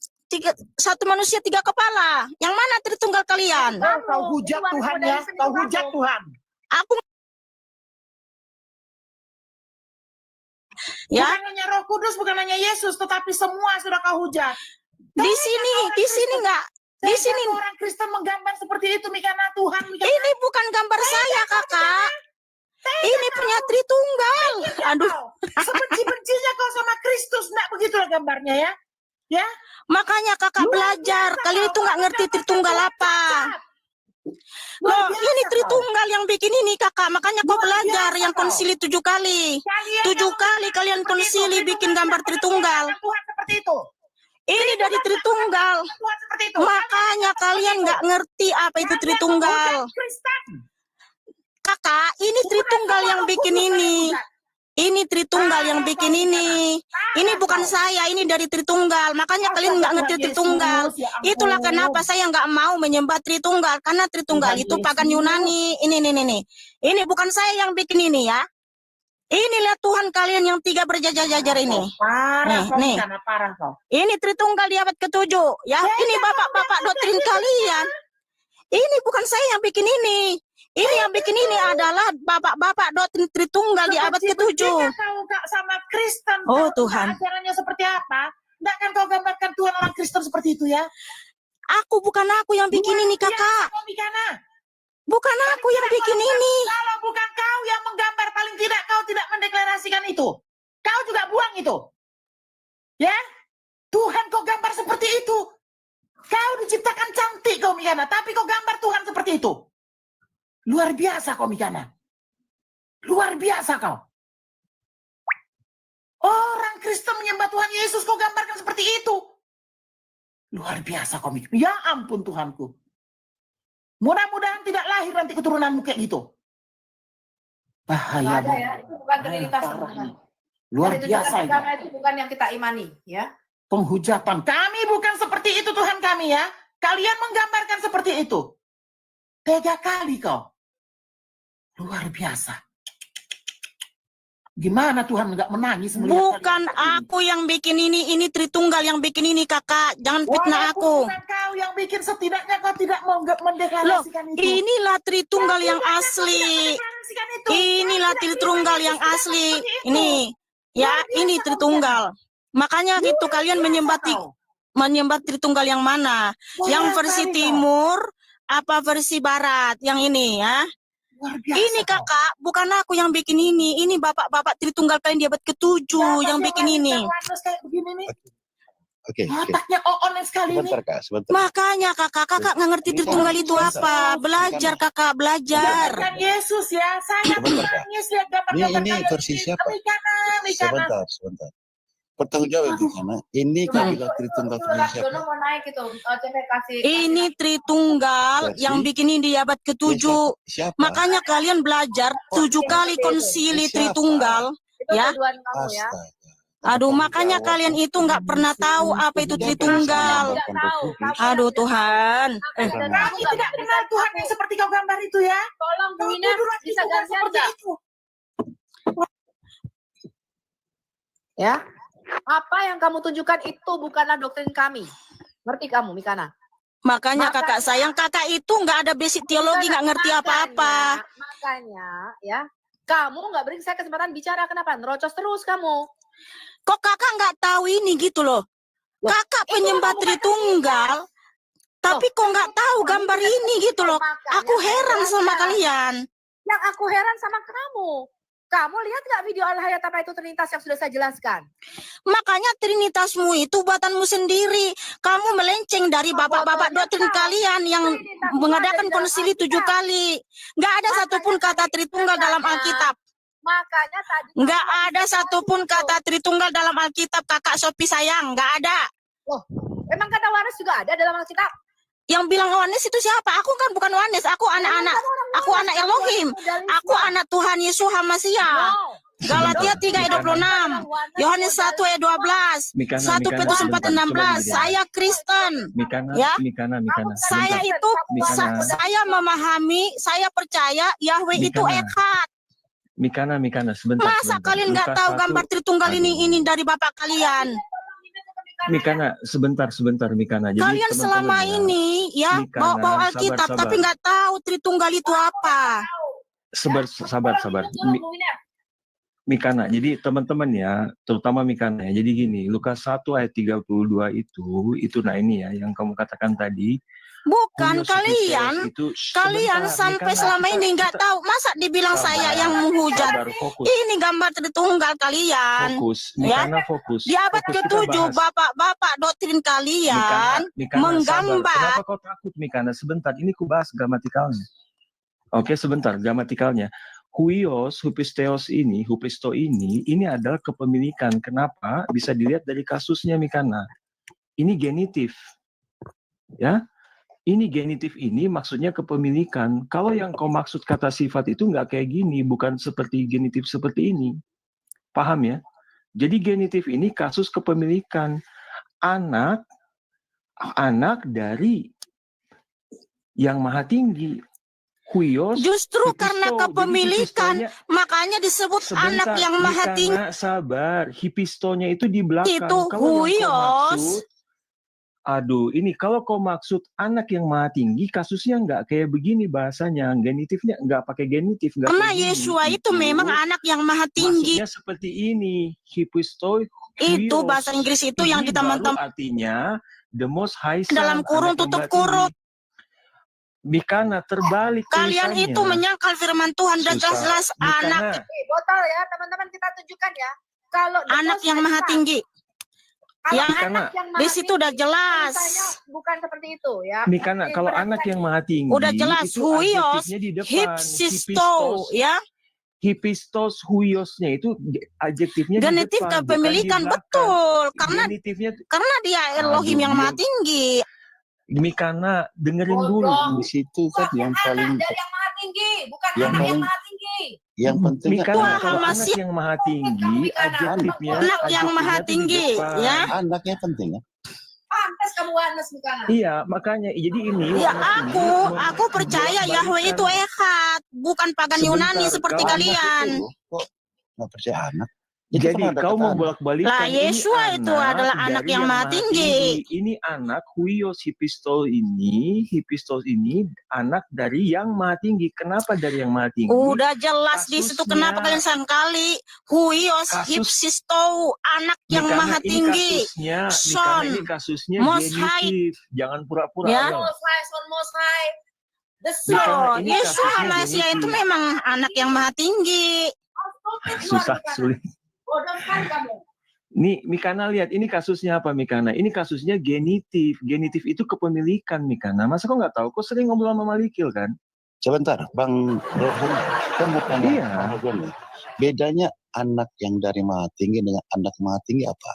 Speaker 1: tiga kepala? Yang mana Tritunggal kalian?
Speaker 3: Kau hujat Tuhan ya. Kau hujat Tuhan.
Speaker 1: Aku ya.
Speaker 3: Bukan hanya Roh Kudus, bukan hanya Yesus, tetapi semua sudah kau hujat.
Speaker 1: Di sini enggak. Di sini
Speaker 3: orang Kristen menggambar seperti itu, Mikana Tuhan. Mikana.
Speaker 1: Ini bukan gambar saya, kakak. Ini punya Tritunggal. Aduh.
Speaker 3: Sebenci-bencinya kau sama Kristus, enggak begitulah gambarnya ya. Ya.
Speaker 1: Makanya kakak belajar. Kalian itu nggak ngerti Tritunggal apa. Loh, ini Tritunggal yang bikin ini kakak. Makanya kau belajar yang konsili 7 kali. 7 kali kalian konsili bikin gambar Tritunggal.
Speaker 3: Tuhan seperti itu.
Speaker 1: Ini dari Tritunggal.
Speaker 3: Tuhan seperti itu.
Speaker 1: Makanya kalian nggak ngerti apa itu Tritunggal. Kakak, ini Tritunggal yang bikin ini. Ini Tritunggal yang bikin ini. Ini bukan saya, ini dari Tritunggal. Makanya kalian nggak ngerti Tritunggal. Itulah kenapa saya nggak mau menyembah Tritunggal. Karena Tritunggal itu pagan Yunani. Ini bukan saya yang bikin ini ya. Inilah Tuhan kalian yang 3 berjajar-jajar ini. Nih. Ini Tritunggal di abad ke-7. Ya, ini bapak-bapak doktrin kalian. Ini bukan saya yang bikin ini. Ini yang bikin ini adalah bapak-bapak doktrin Tritunggal di abad ke-7.
Speaker 3: Kau sama Kristen.
Speaker 1: Oh Tuhan.
Speaker 3: Ajarannya seperti apa? Tidak akan kau gambarkan Tuhan orang Kristen seperti itu ya?
Speaker 1: Bukan aku yang bikin ini kakak. Bukan aku yang bikin ini.
Speaker 3: Kalau bukan kau yang menggambar, paling tidak kau tidak mendeklarasikan itu. Kau juga buang itu. Ya? Tuhan kau gambar seperti itu. Kau diciptakan cantik kau Mikana, tapi kau gambar Tuhan seperti itu. Luar biasa kau Mikana. Luar biasa kau. Orang Kristen menyembah Tuhan Yesus kau gambarkan seperti itu. Luar biasa kau Mikana. Ya ampun Tuhanku. Mudah-mudahan tidak lahir nanti keturunanmu kayak gitu. Bahaya.
Speaker 4: Ada ya, itu bukan Trinitas.
Speaker 3: Luar biasa itu.
Speaker 4: Karena itu bukan yang kita imani, ya.
Speaker 3: Penghujatan. Kami bukan seperti itu Tuhan kami ya. Kalian menggambarkan seperti itu. 3 kali kau. Luar biasa. Gimana Tuhan nggak menangis melihat
Speaker 1: Bukan aku yang bikin ini Tritunggal yang bikin ini kakak. Jangan fitnah aku.
Speaker 3: Bukan kau yang bikin, setidaknya kau tidak mau mendeklarasikan itu.
Speaker 1: Inilah Tritunggal yang asli. Inilah Tritunggal yang asli. Ini, ya ini Tritunggal. Makanya itu kalian menyembah Tritunggal yang mana? Yang versi timur apa versi barat? Yang ini ya. Ini kakak, bukan aku yang bikin ini. Ini bapak-bapak Tritunggal kalian di abad ke-7 yang bikin ini.
Speaker 5: Oke.
Speaker 3: Otaknya on sekali ini.
Speaker 5: Sebentar kak, sebentar.
Speaker 1: Makanya kakak nggak ngerti Tritunggal itu apa. Belajar kakak, belajar.
Speaker 3: Gambarkan Yesus ya. Saya
Speaker 5: Sebentar, Kak.
Speaker 3: menangis lihat gambar-gambar
Speaker 5: Ini
Speaker 3: kalian.
Speaker 5: versi siapa?
Speaker 3: Mikana.
Speaker 5: Sebentar. bertanggung jawab karena ini
Speaker 4: Coba,
Speaker 5: kabinet Tritunggal
Speaker 4: Coba
Speaker 5: punya
Speaker 4: Kak
Speaker 5: siapa?
Speaker 4: Jono mau naik itu. Coba kasih.
Speaker 1: Ini Tritunggal
Speaker 5: Versi?
Speaker 1: yang bikin ini di abad ke-7.
Speaker 5: Siapa?
Speaker 1: Makanya kalian belajar 7 kali konsili
Speaker 5: Siapa?
Speaker 1: Tritunggal.
Speaker 4: Itu
Speaker 1: Ya.
Speaker 4: tujuan kamu ya.
Speaker 5: Astaga.
Speaker 1: Aduh, makanya kalian itu nggak pernah tahu apa itu Tritunggal.
Speaker 4: Tidak tahu. Kamu
Speaker 1: Aduh
Speaker 4: yang
Speaker 1: Tuhan.
Speaker 4: tidak tahu.
Speaker 3: Kamu
Speaker 4: Kamu
Speaker 3: tidak
Speaker 4: nggak
Speaker 3: kenal Tuhan yang seperti kau gambar itu ya.
Speaker 4: Tolong Bu
Speaker 3: Kau
Speaker 4: Wina
Speaker 3: tuduh lagi
Speaker 4: bisa
Speaker 3: Tuhan
Speaker 4: gantian
Speaker 3: seperti
Speaker 4: nggak?
Speaker 3: itu.
Speaker 4: Ya. Apa yang kamu tunjukkan itu bukanlah doktrin kami. Ngerti kamu, Mikana?
Speaker 1: Makanya
Speaker 4: Makanya-
Speaker 1: kakak sayang, kakak itu nggak ada basic teologi, nggak ngerti apa-apa.
Speaker 4: Makanya, ya. Kamu nggak beri saya kesempatan bicara. Kenapa? Nerocos terus kamu.
Speaker 1: Kok kakak nggak tahu ini gitu loh? Kakak penyembah Tritunggal, tapi kok nggak tahu gambar ini gitu loh? Aku heran sama kalian.
Speaker 4: Yang aku heran sama kamu. Kamu lihat nggak video Al-Hayat apa itu Trinitas yang sudah saya jelaskan?
Speaker 1: Makanya Trinitasmu itu buatanmu sendiri. Kamu melenceng dari bapak-bapak doktrin kalian yang mengadakan konsili 7 kali. Nggak ada satupun kata Tritunggal dalam Alkitab.
Speaker 4: Makanya tadi
Speaker 1: Nggak ada satupun kata Tritunggal dalam Alkitab, kakak Sophie sayang. Nggak ada.
Speaker 4: Emang kata waras juga ada dalam Alkitab?
Speaker 1: Yang bilang Wanes itu siapa? Aku kan bukan Wanes. Aku anak-anak. Aku anak Elohim. Aku anak Tuhan Yesus Hamasiah. Galatia 3:26. Yohanes 1:12. 1 Petrus 4:16. Saya Kristen.
Speaker 7: Mikana,
Speaker 1: Ya.
Speaker 7: Mikana.
Speaker 1: Saya
Speaker 7: sebentar.
Speaker 1: itu
Speaker 7: Mikana.
Speaker 1: saya memahami, saya percaya Yahweh itu
Speaker 7: Mikana.
Speaker 1: Echad.
Speaker 7: Mikana, sebentar.
Speaker 1: Masa
Speaker 7: sebentar.
Speaker 1: kalian nggak
Speaker 7: Lukas
Speaker 1: tahu
Speaker 7: 1.
Speaker 1: gambar Tritunggal ini dari bapak kalian?
Speaker 7: Mikana, sebentar, Mikana. Jadi
Speaker 1: Kalian
Speaker 7: teman-teman
Speaker 1: selama
Speaker 7: ya,
Speaker 1: ini ya
Speaker 7: Mikana,
Speaker 1: bawa Alkitab
Speaker 7: sabar.
Speaker 1: tapi nggak tahu Tritunggal itu apa.
Speaker 7: sabar. Mikana, jadi teman-teman ya, terutama Mikana ya. Jadi gini, Lukas 1 ayat 32 itu nah ini ya yang kamu katakan tadi.
Speaker 1: Bukan
Speaker 7: Kuriositas
Speaker 1: kalian.
Speaker 7: itu,
Speaker 1: Kalian
Speaker 7: sebentar,
Speaker 1: sampai
Speaker 7: Mikana,
Speaker 1: selama
Speaker 7: kita-
Speaker 1: ini nggak
Speaker 7: kita-
Speaker 1: tahu. Masa dibilang
Speaker 7: Sabar,
Speaker 1: saya yang menghujat?
Speaker 7: sabar, fokus.
Speaker 1: Ini gambar Tritunggal kalian.
Speaker 7: Fokus,
Speaker 1: Ya.
Speaker 7: Mikana fokus.
Speaker 1: Di abad
Speaker 7: Fokus, kita
Speaker 1: ke-7
Speaker 7: bahas.
Speaker 1: bapak-bapak doktrin kalian
Speaker 7: Mikana,
Speaker 1: menggambar.
Speaker 7: sabar. Kenapa kau takut, Mikana? Sebentar, ini ku bahas gramatikalnya. Oke, sebentar, gramatikalnya. Huios, hupisteos hupisto ini adalah kepemilikan. Kenapa? Bisa dilihat dari kasusnya, Mikana. Ini genitif. Ya, ini genitif ini maksudnya kepemilikan. Kalau yang kau maksud kata sifat itu nggak kayak gini, bukan seperti genitif seperti ini. Paham ya? Jadi genitif ini kasus kepemilikan. Anak dari yang maha tinggi. Huios.
Speaker 1: Justru
Speaker 7: Hipisto.
Speaker 1: karena
Speaker 7: Jadi
Speaker 1: kepemilikan,
Speaker 7: hipistonya-
Speaker 1: makanya disebut anak
Speaker 7: sebentar,
Speaker 1: yang maha
Speaker 7: Mikana,
Speaker 1: tinggi.
Speaker 7: sabar. Hipistonya itu di belakang.
Speaker 1: Itu
Speaker 7: Kalau yang kau
Speaker 1: huios.
Speaker 7: maksud, aduh, ini kalau kau maksud anak yang maha tinggi, kasusnya nggak kayak begini bahasanya. Genitifnya nggak pakai genitif. Nggak
Speaker 1: Karena
Speaker 7: kayak gini.
Speaker 1: Yesua itu memang anak yang maha tinggi.
Speaker 7: Maksudnya seperti ini. Hipisto,
Speaker 1: Itu
Speaker 7: huios.
Speaker 1: bahasa Inggris itu yang
Speaker 7: Ini
Speaker 1: diteman-teman
Speaker 7: baru artinya the most high son,
Speaker 1: dalam kurung
Speaker 7: anak yang
Speaker 1: tutup
Speaker 7: maha tinggi.
Speaker 1: kurung.
Speaker 7: Mikana terbalik
Speaker 1: Kalian
Speaker 7: tulisannya.
Speaker 1: itu menyangkal firman Tuhan dan
Speaker 7: Susah.
Speaker 1: jelas-jelas
Speaker 7: Mikana,
Speaker 1: anak
Speaker 4: Botol ya, teman-teman kita tunjukkan ya. Kalau the
Speaker 1: anak
Speaker 4: most
Speaker 1: yang
Speaker 4: high
Speaker 1: maha
Speaker 4: son,
Speaker 1: tinggi.
Speaker 4: kalau
Speaker 1: Ya,
Speaker 4: anak yang maha
Speaker 1: Di situ udah
Speaker 4: tinggi,
Speaker 1: jelas.
Speaker 4: tulisannya bukan seperti itu ya.
Speaker 7: Mikana, kalau
Speaker 4: Perhatikan
Speaker 7: anak yang
Speaker 4: ini.
Speaker 7: maha tinggi
Speaker 1: Udah jelas,
Speaker 7: itu
Speaker 1: huios,
Speaker 7: adjektifnya di depan.
Speaker 1: hipsisto, ya.
Speaker 7: Hipistos huiosnya itu adjektifnya
Speaker 1: Genitif
Speaker 7: di depan,
Speaker 1: kepemilikan,
Speaker 7: bukan di belakang.
Speaker 1: betul. Karena
Speaker 7: Genitifnya,
Speaker 1: dia Elohim
Speaker 7: Aduh,
Speaker 1: yang maha
Speaker 7: diam.
Speaker 1: tinggi.
Speaker 7: Mikana dengerin dulu.
Speaker 4: Bodoh.
Speaker 5: Di situ kan yang
Speaker 4: Anak
Speaker 5: paling
Speaker 4: dari yang maha tinggi, bukan
Speaker 5: Yang
Speaker 4: anak yang
Speaker 5: paling-
Speaker 4: maha tinggi.
Speaker 5: yang penting
Speaker 7: Mikana,
Speaker 1: Wah,
Speaker 7: kalau anak
Speaker 1: masih-
Speaker 7: yang maha tinggi, adjektifnya
Speaker 1: Anak yang maha
Speaker 7: adjektifnya tuh di
Speaker 1: tinggi,
Speaker 7: depan.
Speaker 1: ya.
Speaker 5: anaknya penting ya.
Speaker 4: Pantes kamu wanes Mikana.
Speaker 7: Iya, makanya jadi ini.
Speaker 1: Ya
Speaker 7: Wanes ini
Speaker 1: aku percaya Yahweh itu Echad, bukan pagan Yunani
Speaker 7: Sebentar,
Speaker 1: seperti
Speaker 7: kau-
Speaker 1: kalian.
Speaker 5: Anak itu, kok nggak percaya anak?
Speaker 7: Jadi
Speaker 5: kan ada
Speaker 7: kau
Speaker 5: kata
Speaker 7: mau
Speaker 5: anak.
Speaker 7: bolak-balikan.
Speaker 1: Lah,
Speaker 7: ini
Speaker 1: Yesua itu adalah anak
Speaker 7: dari
Speaker 1: yang maha tinggi.
Speaker 7: Ini anak huios hipistos ini anak dari yang maha tinggi. Kenapa dari yang maha tinggi?
Speaker 1: Udah jelas di situ
Speaker 7: Kasusnya-
Speaker 1: kenapa kalian sangkali Huios
Speaker 7: Kasus-
Speaker 1: hipsisto anak yang
Speaker 7: Mikana,
Speaker 1: maha
Speaker 7: ini
Speaker 1: tinggi.
Speaker 7: kasusnya,
Speaker 1: Son,
Speaker 7: Mikana, ini kasusnya
Speaker 1: Most High.
Speaker 7: genitif. Jangan pura-pura.
Speaker 1: Ya.
Speaker 7: ayo.
Speaker 4: Most high, son most high. The
Speaker 7: Mikana,
Speaker 1: Oh,
Speaker 7: ini
Speaker 1: Yesus
Speaker 7: kasusnya
Speaker 1: Hamasiah itu
Speaker 7: genitif.
Speaker 1: memang anak yang maha tinggi.
Speaker 7: Susah, sulit.
Speaker 4: Bodoh sekali kamu.
Speaker 7: Nih, Mikana lihat, ini kasusnya apa, Mikana? Ini kasusnya genitif. Genitif itu kepemilikan, Mikana. Masa kau nggak tahu? Kau sering ngobrol sama Malikil, kan?
Speaker 5: Sebentar, Bang Rohon, kan bukan
Speaker 7: Iya.
Speaker 5: Bang Rohon ya. Bedanya anak yang dari maha tinggi dengan anak maha tinggi apa?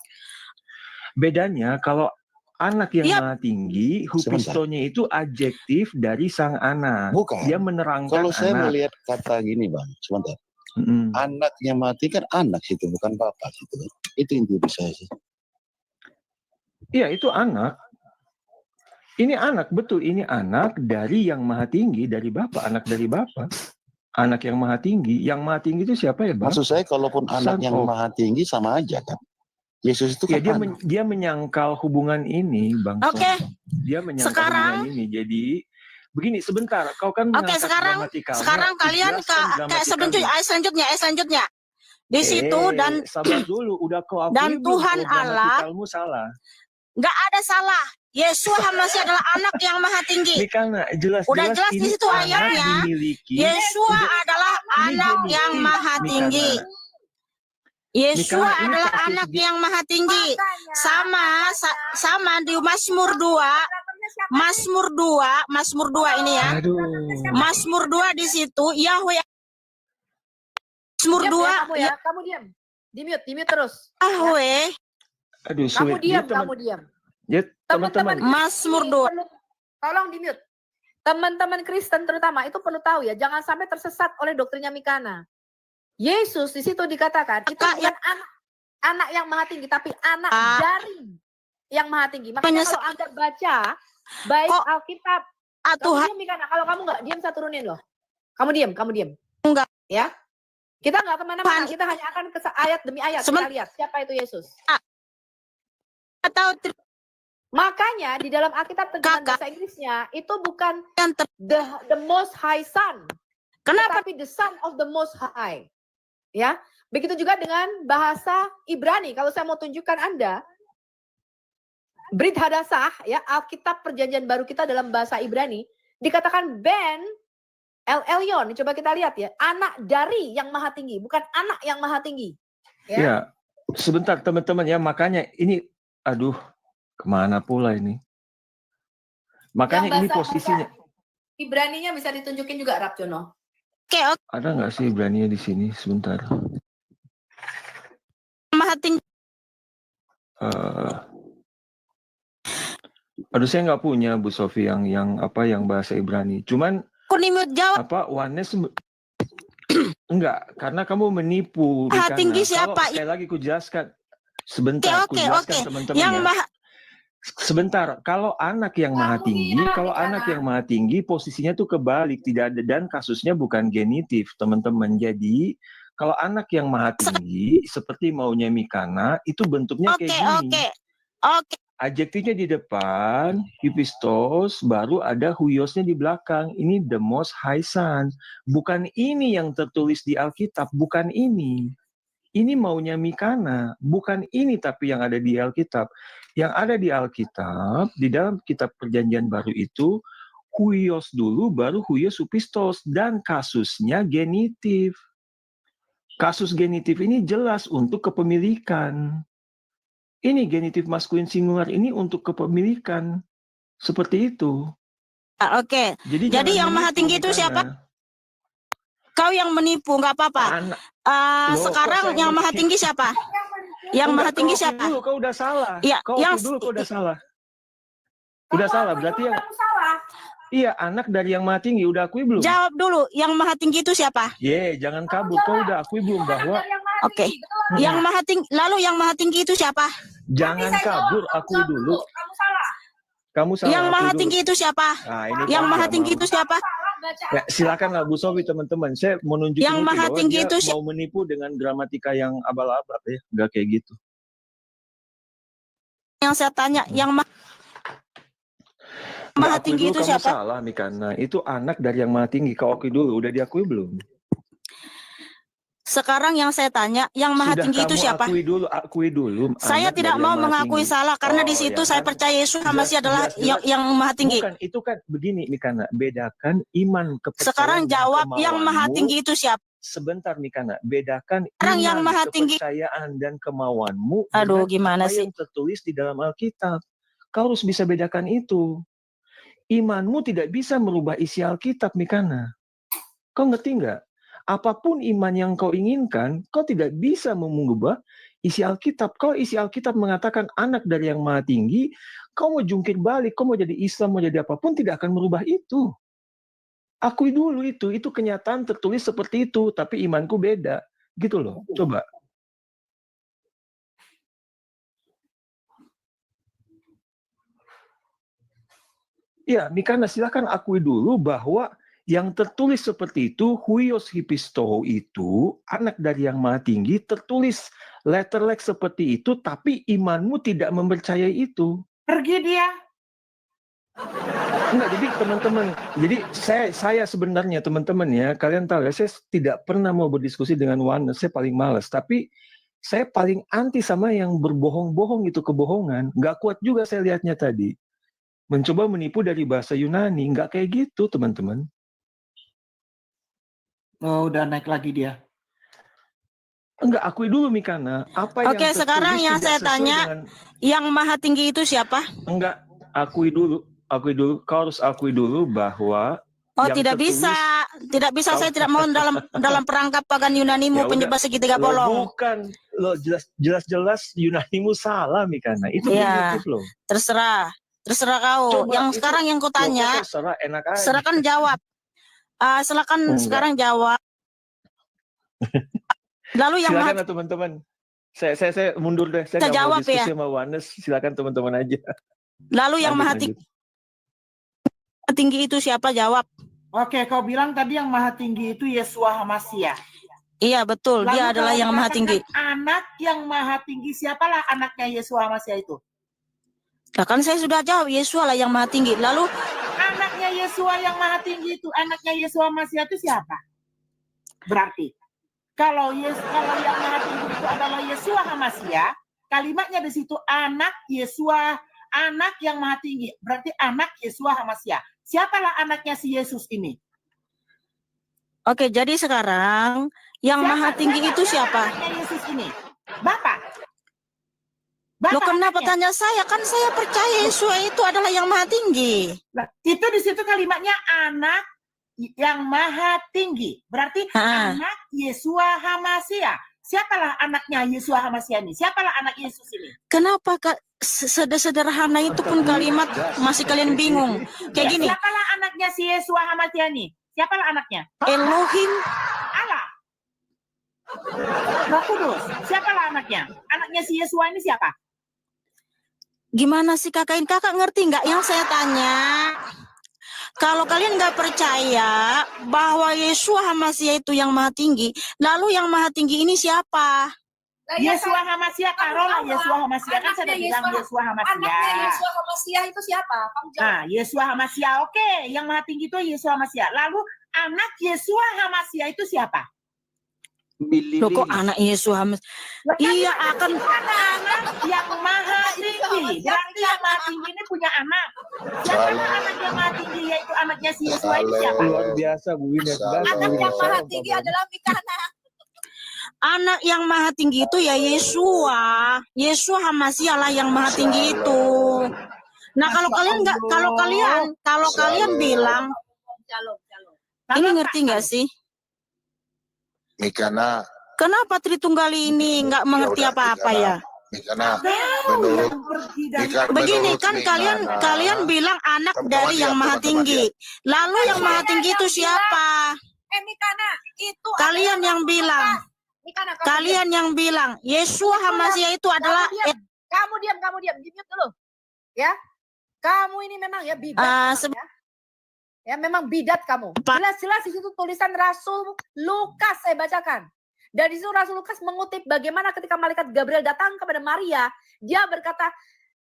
Speaker 7: Bedanya kalau anak yang
Speaker 1: Iya.
Speaker 7: maha tinggi, hupistonya itu adjektif dari sang anak.
Speaker 5: Bukan.
Speaker 7: Dia menerangkan
Speaker 5: Kalau saya
Speaker 7: anak.
Speaker 5: melihat kata gini bang, sebentar.
Speaker 7: Mm-mm.
Speaker 5: Anaknya mati kan anak situ, bukan bapak situ. Itu inti saya sih.
Speaker 7: Iya, itu anak. Ini anak, betul. Ini anak dari yang maha tinggi, dari bapak. Anak dari bapak. Anak yang maha tinggi. Yang maha tinggi itu siapa ya bang?
Speaker 5: Maksud saya kalaupun anak
Speaker 7: Son
Speaker 5: yang
Speaker 7: of-
Speaker 5: maha tinggi sama aja kan. Yesus itu
Speaker 7: Ya,
Speaker 5: kan
Speaker 7: dia,
Speaker 5: anak.
Speaker 7: dia menyangkal hubungan ini, Bang.
Speaker 1: Oke.
Speaker 7: Son. Dia menyangkal
Speaker 1: Sekarang-
Speaker 7: hubungan ini. Jadi, begini, sebentar. Kau kan
Speaker 1: Oke,
Speaker 7: mengangkat gramatikalnya.
Speaker 1: sekarang kalian
Speaker 7: Jelaskan
Speaker 1: kayak
Speaker 7: gramatikal.
Speaker 1: selanjutnya. Di situ dan
Speaker 7: sabar dulu, udah kau akui
Speaker 1: dan
Speaker 7: belum
Speaker 1: Tuhan
Speaker 7: kalau
Speaker 1: Allah-
Speaker 7: gramatikalmu salah.
Speaker 1: nggak ada salah. Yesus masih adalah anak yang maha tinggi.
Speaker 7: Ini karena jelas-jelas
Speaker 1: Udah jelas di
Speaker 7: ini
Speaker 1: situ
Speaker 7: anak
Speaker 1: ayatnya.
Speaker 7: dimiliki.
Speaker 1: Yesua adalah
Speaker 7: Ini
Speaker 1: anak
Speaker 7: genitif,
Speaker 1: yang maha
Speaker 7: Mikana.
Speaker 1: tinggi. Yesua
Speaker 7: Mikana, ini
Speaker 1: adalah
Speaker 7: kasus
Speaker 1: anak
Speaker 7: di-
Speaker 1: yang maha tinggi.
Speaker 4: Makanya,
Speaker 1: Sama di Mazmur 2. Mazmur 2 ini ya.
Speaker 7: Aduh.
Speaker 1: Mazmur 2 di situ Yahweh. Mazmur
Speaker 4: diam
Speaker 1: 2
Speaker 4: ya, kamu ya, kamu diam. Di-mute terus.
Speaker 1: Yahweh.
Speaker 7: Aduh,
Speaker 4: Kamu
Speaker 7: sulit.
Speaker 4: diam,
Speaker 7: Jadi, teman-
Speaker 4: kamu diam.
Speaker 7: ya, teman-teman.
Speaker 1: Mazmur
Speaker 4: Kristen
Speaker 1: 2.
Speaker 4: perlu- tolong di-mute. Teman-teman Kristen terutama itu perlu tahu ya, jangan sampai tersesat oleh doktrinnya Mikana. Yesus di situ dikatakan itu
Speaker 1: Kak,
Speaker 4: bukan anak yang maha tinggi, tapi anak
Speaker 1: Kak.
Speaker 4: dari yang maha tinggi. Makanya
Speaker 1: Penyesal-
Speaker 4: kalau Anda baca baik
Speaker 1: Kok-
Speaker 4: Alkitab, kamu
Speaker 1: Tuhan
Speaker 4: diam Mikana. Kalau kamu nggak diam, saya turunin loh. Kamu diam.
Speaker 1: Enggak.
Speaker 4: Ya. Kita nggak kemana-mana,
Speaker 1: Tuhan.
Speaker 4: kita hanya akan ke ayat demi ayat.
Speaker 1: Semen-
Speaker 4: Kita lihat siapa itu Yesus.
Speaker 1: atau
Speaker 4: Makanya di dalam Alkitab terjemahan
Speaker 1: Kakak.
Speaker 4: bahasa Inggrisnya itu bukan
Speaker 1: yang
Speaker 4: the most high son,
Speaker 1: kenapa
Speaker 4: tetapi the son of the most high. Ya, begitu juga dengan bahasa Ibrani. Kalau saya mau tunjukkan Anda, Brit Hadasah, ya Alkitab Perjanjian Baru kita dalam bahasa Ibrani dikatakan Ben El Elyon. Coba kita lihat ya, anak dari yang maha tinggi, bukan anak yang maha tinggi. Ya.
Speaker 7: Ya, sebentar teman-teman ya. Makanya ini, aduh, kemana pula ini? Makanya
Speaker 4: Yang
Speaker 7: ini
Speaker 4: bahasa-
Speaker 7: posisinya.
Speaker 4: Ibraninya bisa ditunjukin juga Rapjono.
Speaker 1: oke
Speaker 7: Ada nggak sih Ibraninya di sini? Sebentar.
Speaker 1: maha tinggi
Speaker 7: Aduh, saya nggak punya Bu Sofi yang bahasa Ibrani. Cuman
Speaker 1: aku nimut jawab
Speaker 7: oneness enggak, karena kamu menipu.
Speaker 1: Maha
Speaker 7: Rikana.
Speaker 1: tinggi
Speaker 7: Kalau
Speaker 1: siapa?
Speaker 7: sekali lagi ku jelaskan. Sebentar,
Speaker 1: Oke,
Speaker 7: ku jelaskan
Speaker 1: oke.
Speaker 7: teman-teman
Speaker 1: yang
Speaker 7: ya.
Speaker 1: maha
Speaker 7: Sebentar, kalau anak yang maha tinggi, posisinya tuh kebalik, tidak ada, dan kasusnya bukan genitif, teman-teman. Jadi, kalau anak yang maha tinggi, seperti maunya Mikana, itu bentuknya
Speaker 1: oke
Speaker 7: kayak gini.
Speaker 1: oke
Speaker 7: Adjektifnya di depan, hypistos, baru ada huiosnya di belakang. Ini the most high son. Bukan ini yang tertulis di Alkitab, bukan ini. Ini maunya Mikana, bukan ini tapi yang ada di Alkitab. Yang ada di Alkitab, di dalam kitab Perjanjian Baru itu, huios dulu, baru huios hupistos, dan kasusnya genitif. Kasus genitif ini jelas untuk kepemilikan. Ini genitif maskulin singular ini untuk kepemilikan. Seperti itu.
Speaker 1: oke Jadi
Speaker 7: jangan
Speaker 1: yang maha
Speaker 7: menipu,
Speaker 1: tinggi itu
Speaker 7: Mikana.
Speaker 1: siapa? Kau yang menipu nggak apa-apa.
Speaker 7: Anak. Loh,
Speaker 1: Sekarang
Speaker 7: kok saya
Speaker 1: yang maha
Speaker 7: menipu?
Speaker 1: tinggi siapa? Yang maha tinggi
Speaker 7: Kau akui
Speaker 1: siapa?
Speaker 7: dulu, kau udah salah.
Speaker 1: Iya,
Speaker 7: Kau
Speaker 1: yang-
Speaker 7: akui dulu, kau udah salah. Udah salah, berarti yang iya anak dari yang maha tinggi udah akui belum?
Speaker 1: Jawab dulu, yang maha tinggi itu siapa?
Speaker 7: Jangan kabur. Kau udah akui belum bahwa
Speaker 1: Oke. Yang maha tinggi, lalu yang maha tinggi itu siapa?
Speaker 7: jangan kabur, akui dulu.
Speaker 4: Kamu salah.
Speaker 7: Kamu salah.
Speaker 1: Yang
Speaker 7: akui
Speaker 1: maha
Speaker 7: dulu.
Speaker 1: tinggi itu siapa?
Speaker 7: Nah, ini
Speaker 1: Yang
Speaker 7: kamu
Speaker 1: maha
Speaker 7: nggak
Speaker 1: tinggi
Speaker 7: mau.
Speaker 1: itu siapa?
Speaker 7: Ya, silakan lah Bu Sofi teman-teman. Saya mau nunjukin
Speaker 1: Yang
Speaker 7: itu
Speaker 1: maha
Speaker 7: bahwa
Speaker 1: tinggi
Speaker 7: dia
Speaker 1: itu
Speaker 7: mau menipu dengan gramatika yang abal-abal ya, nggak kayak gitu.
Speaker 1: Yang saya tanya, yang maha
Speaker 7: Nggak, akui
Speaker 1: tinggi
Speaker 7: dulu
Speaker 1: itu
Speaker 7: kamu
Speaker 1: siapa?
Speaker 7: salah Mikana. Itu anak dari yang maha tinggi. Kau akui dulu. Udah diakui belum?
Speaker 1: Sekarang yang saya tanya, yang maha
Speaker 7: Sudah
Speaker 1: tinggi itu
Speaker 7: kamu
Speaker 1: siapa?
Speaker 7: Akui dulu.
Speaker 1: Saya
Speaker 7: anak
Speaker 1: tidak
Speaker 7: dari
Speaker 1: mau
Speaker 7: yang maha
Speaker 1: mengakui
Speaker 7: tinggi.
Speaker 1: salah karena di
Speaker 7: Oh,
Speaker 1: situ
Speaker 7: ya
Speaker 1: saya
Speaker 7: kan?
Speaker 1: percaya Yesus masih adalah
Speaker 7: Jelas.
Speaker 1: yang maha tinggi.
Speaker 7: Bukan, itu kan begini Mikana, bedakan iman kepercayaan
Speaker 1: Sekarang
Speaker 7: dan
Speaker 1: jawab yang maha
Speaker 7: kemauanmu.
Speaker 1: tinggi itu siapa?
Speaker 7: Sebentar Mikana, bedakan
Speaker 1: Sekarang
Speaker 7: iman,
Speaker 1: yang maha tinggi.
Speaker 7: kepercayaan dan kemauanmu
Speaker 1: Aduh,
Speaker 7: dengan
Speaker 1: gimana
Speaker 7: apa
Speaker 1: sih?
Speaker 7: yang tertulis di dalam Alkitab. Kau harus bisa bedakan itu. Imanmu tidak bisa merubah isi Alkitab Mikana. Kau ngerti nggak? Apapun iman yang kau inginkan, kau tidak bisa mengubah isi Alkitab. Kalau isi Alkitab mengatakan anak dari yang Maha Tinggi, kau mau jungkir balik, kau mau jadi Islam, mau jadi apapun, tidak akan merubah itu. Akui dulu itu kenyataan tertulis seperti itu, tapi imanku beda. Gitu loh, coba. Ya, Mikana, silakan akui dulu bahwa yang tertulis seperti itu, huios hipisto itu, anak dari yang Maha Tinggi, tertulis letterlek seperti itu, tapi imanmu tidak mempercayai itu.
Speaker 3: Pergi dia.
Speaker 7: Enggak, jadi teman-teman, jadi saya sebenarnya teman-teman ya, kalian tahu ya, saya tidak pernah mau berdiskusi dengan oneness, saya paling malas, tapi saya paling anti sama yang berbohong-bohong itu, kebohongan. Nggak kuat juga saya lihatnya tadi. Mencoba menipu dari bahasa Yunani, nggak kayak gitu teman-teman.
Speaker 3: Oh, udah naik lagi dia.
Speaker 1: Enggak, akui dulu Mikana. Apa
Speaker 6: Oke,
Speaker 1: yang
Speaker 6: sekarang
Speaker 1: tertulis
Speaker 6: yang
Speaker 1: tidak
Speaker 6: saya
Speaker 1: sesuai
Speaker 6: tanya,
Speaker 1: dengan...
Speaker 6: yang Maha Tinggi itu siapa?
Speaker 1: Enggak, akui dulu. Kau harus akui dulu bahwa
Speaker 6: Oh,
Speaker 1: yang
Speaker 6: tidak
Speaker 1: tertulis-
Speaker 6: bisa. Saya
Speaker 1: Kau-
Speaker 6: tidak mau dalam perangkap pagan Yunanimu
Speaker 1: Ya
Speaker 6: penyebab
Speaker 1: udah,
Speaker 6: segitiga
Speaker 1: Lo
Speaker 6: bolong.
Speaker 1: bukan, lo jelas-jelas Yunanimu salah Mikana. Itu
Speaker 6: Iya.
Speaker 1: primitif loh.
Speaker 6: Terserah kau.
Speaker 1: Coba,
Speaker 6: yang
Speaker 1: itu-
Speaker 6: sekarang yang kau
Speaker 1: Loh, kok
Speaker 6: tanya,
Speaker 1: terserah, enak aja.
Speaker 6: silakan jawab. Silakan
Speaker 1: Enggak.
Speaker 6: sekarang jawab. Lalu yang
Speaker 1: Silakan
Speaker 6: Maha
Speaker 1: lah teman-teman. Saya mundur deh. Saya
Speaker 6: Kita
Speaker 1: nggak mau
Speaker 6: jawab
Speaker 1: diskusi
Speaker 6: ya.
Speaker 1: sama Wanes. Silakan teman-teman aja.
Speaker 6: Lalu yang Maha
Speaker 1: Lanjut.
Speaker 6: Tinggi itu siapa? Jawab.
Speaker 3: Oke, kau bilang tadi yang Maha Tinggi itu Yesua Hamashiach.
Speaker 6: Iya betul, dia
Speaker 3: Lalu
Speaker 6: adalah
Speaker 3: kalau
Speaker 6: yang Maha
Speaker 3: dikatakan
Speaker 6: Tinggi.
Speaker 3: Anak yang Maha Tinggi, siapalah anaknya Yesua Hamashiach itu?
Speaker 6: Nah, kan saya sudah jawab, Yesus lah yang Maha Tinggi. Lalu
Speaker 3: Anaknya Yesua yang Maha Tinggi itu, anaknya Yesua Hamashiach itu siapa? Berarti kalau yang Maha Tinggi itu adalah Yesua Hamashiach, kalimatnya di situ anak Yesua, anak yang Maha Tinggi, berarti anak Yesua Hamashiach. Siapalah anaknya si Yesus ini?
Speaker 6: oke, jadi sekarang yang Maha Tinggi itu siapa?
Speaker 3: Anaknya Yesus ini? Bapak.
Speaker 6: Loh, kenapa
Speaker 3: anaknya.
Speaker 6: tanya saya? Kan saya percaya Yesus itu adalah yang Maha Tinggi.
Speaker 3: Nah, itu di situ kalimatnya anak yang Maha Tinggi. Berarti anak Yesua Hamashiach. Siapalah anaknya Yesua Hamashiach ini? Siapalah anak Yesus ini?
Speaker 6: Kenapa Kak sederhana itu pun kalimat masih kalian bingung? Kayak gini,
Speaker 3: Siapalah anaknya si Yesua Hamashiach ini? Siapalah anaknya?
Speaker 6: Elohim,
Speaker 3: Allah. Roh Kudus. Siapalah anaknya? Anaknya si Yesua ini siapa?
Speaker 6: gimana sih kakak ngerti nggak yang saya tanya? Kalau kalian nggak percaya bahwa Yesua Hamashiach itu yang Maha Tinggi, lalu yang Maha Tinggi ini siapa?
Speaker 3: Yesua Hamashiach, taruhlah Yesua Hamashiach. Kan saya bilang Yesua
Speaker 4: Anaknya
Speaker 3: Hamashiach.
Speaker 4: Yesua Hamashiach itu siapa? Kamu jawab.
Speaker 3: Nah, Yesua Hamashiach, oke. Yang Maha Tinggi itu Yesua Hamashiach. Lalu anak Yesua Hamashiach itu siapa?
Speaker 6: Loh, kok anak Yesus Hamashiach? Iya, akan
Speaker 3: Anak yang Maha Tinggi. Berarti yang Maha Tinggi ini punya anak. Siapa anak yang Maha Tinggi, yaitu anaknya si Yesua itu siapa?
Speaker 1: Luar biasa Bu Ines.
Speaker 4: Anak yang Maha Tinggi adalah Mikana.
Speaker 6: anak yang Maha Tinggi itu ya Yesua. Yesua Hamashiach lah yang Maha Tinggi itu. Nah, kalau kalian bilang ini ngerti nggak sih?
Speaker 5: Mikana,
Speaker 6: Kenapa Tritunggali ini nggak mengerti
Speaker 5: Ya udah,
Speaker 6: apa-apa ya?
Speaker 5: Mikana,
Speaker 3: Menurut
Speaker 6: Begini
Speaker 5: menurut
Speaker 6: kan
Speaker 5: Mikana,
Speaker 6: kalian bilang anak
Speaker 5: Teman-teman
Speaker 6: dari
Speaker 5: lihat,
Speaker 6: yang Maha
Speaker 5: teman-teman
Speaker 6: Tinggi. Lalu yang Maha Tinggi itu siapa?
Speaker 4: Mikana, itu
Speaker 6: Kalian
Speaker 4: adalah
Speaker 6: yang
Speaker 4: Rasul
Speaker 6: bilang.
Speaker 4: Lukas. Mikana,
Speaker 6: Kalian yang bilang Yesua Hamashiach itu adalah
Speaker 4: kamu diam, mute dulu. Ya. Kamu ini memang ya bidat. memang, ya, memang bidat kamu. Jelas-jelas di situ tulisan Rasul Lukas saya bacakan. Dan di situ Rasul Lukas mengutip bagaimana ketika malaikat Gabriel datang kepada Maria, dia berkata,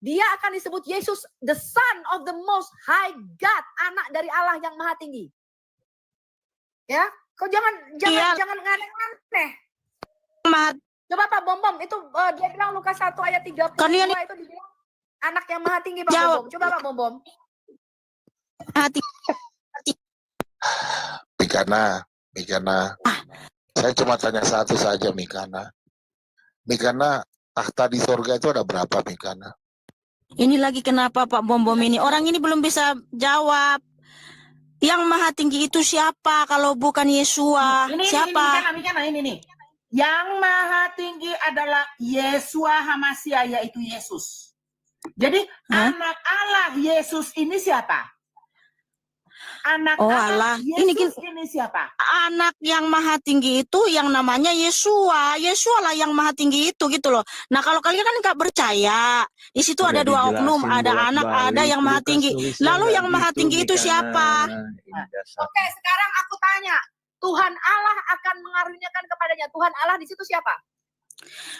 Speaker 4: dia akan disebut Yesus, the Son of the Most High God, anak dari Allah yang Maha Tinggi. Ya, kau jangan aneh-aneh. Coba Pak Bom itu dia bilang Lukas 1 ayat 32
Speaker 6: Kalian
Speaker 4: itu dibilang anak yang Maha Tinggi Pak
Speaker 6: Jawab.
Speaker 4: Bom. Coba Pak Bom.
Speaker 6: hati.
Speaker 5: Mikana. Saya cuma tanya satu saja, Mikana. Mikana, tahta di surga itu ada berapa, Mikana?
Speaker 6: Ini lagi kenapa Pak Bom ini? Orang ini belum bisa jawab. Yang Maha Tinggi itu siapa kalau bukan Yesua? Siapa?
Speaker 3: Mikana, ini nih. Yang maha tinggi adalah Yeshua HaMashiach, yaitu Yesus. Jadi anak Allah Yesus ini siapa? Anak
Speaker 6: Oh,
Speaker 3: Allah
Speaker 6: Allah. Ini
Speaker 3: Yesus ini siapa?
Speaker 6: anak yang maha tinggi itu yang namanya Yesua. Yesua lah yang maha tinggi itu gitu loh. Nah, kalau kalian kan nggak percaya, di situ
Speaker 7: Udah
Speaker 6: ada dua oknum,
Speaker 7: dijelasin
Speaker 6: ada anak,
Speaker 7: bolak-balik,
Speaker 6: ada yang maha
Speaker 7: Lukas
Speaker 6: tinggi.
Speaker 7: tulisnya
Speaker 6: Lalu
Speaker 7: nggak
Speaker 6: yang maha
Speaker 7: gitu,
Speaker 6: tinggi itu
Speaker 7: Mikana.
Speaker 6: siapa?
Speaker 7: Ini dasar.
Speaker 4: Oke, sekarang aku tanya. Tuhan Allah akan mengaruniakan kepadanya. Tuhan Allah di situ siapa?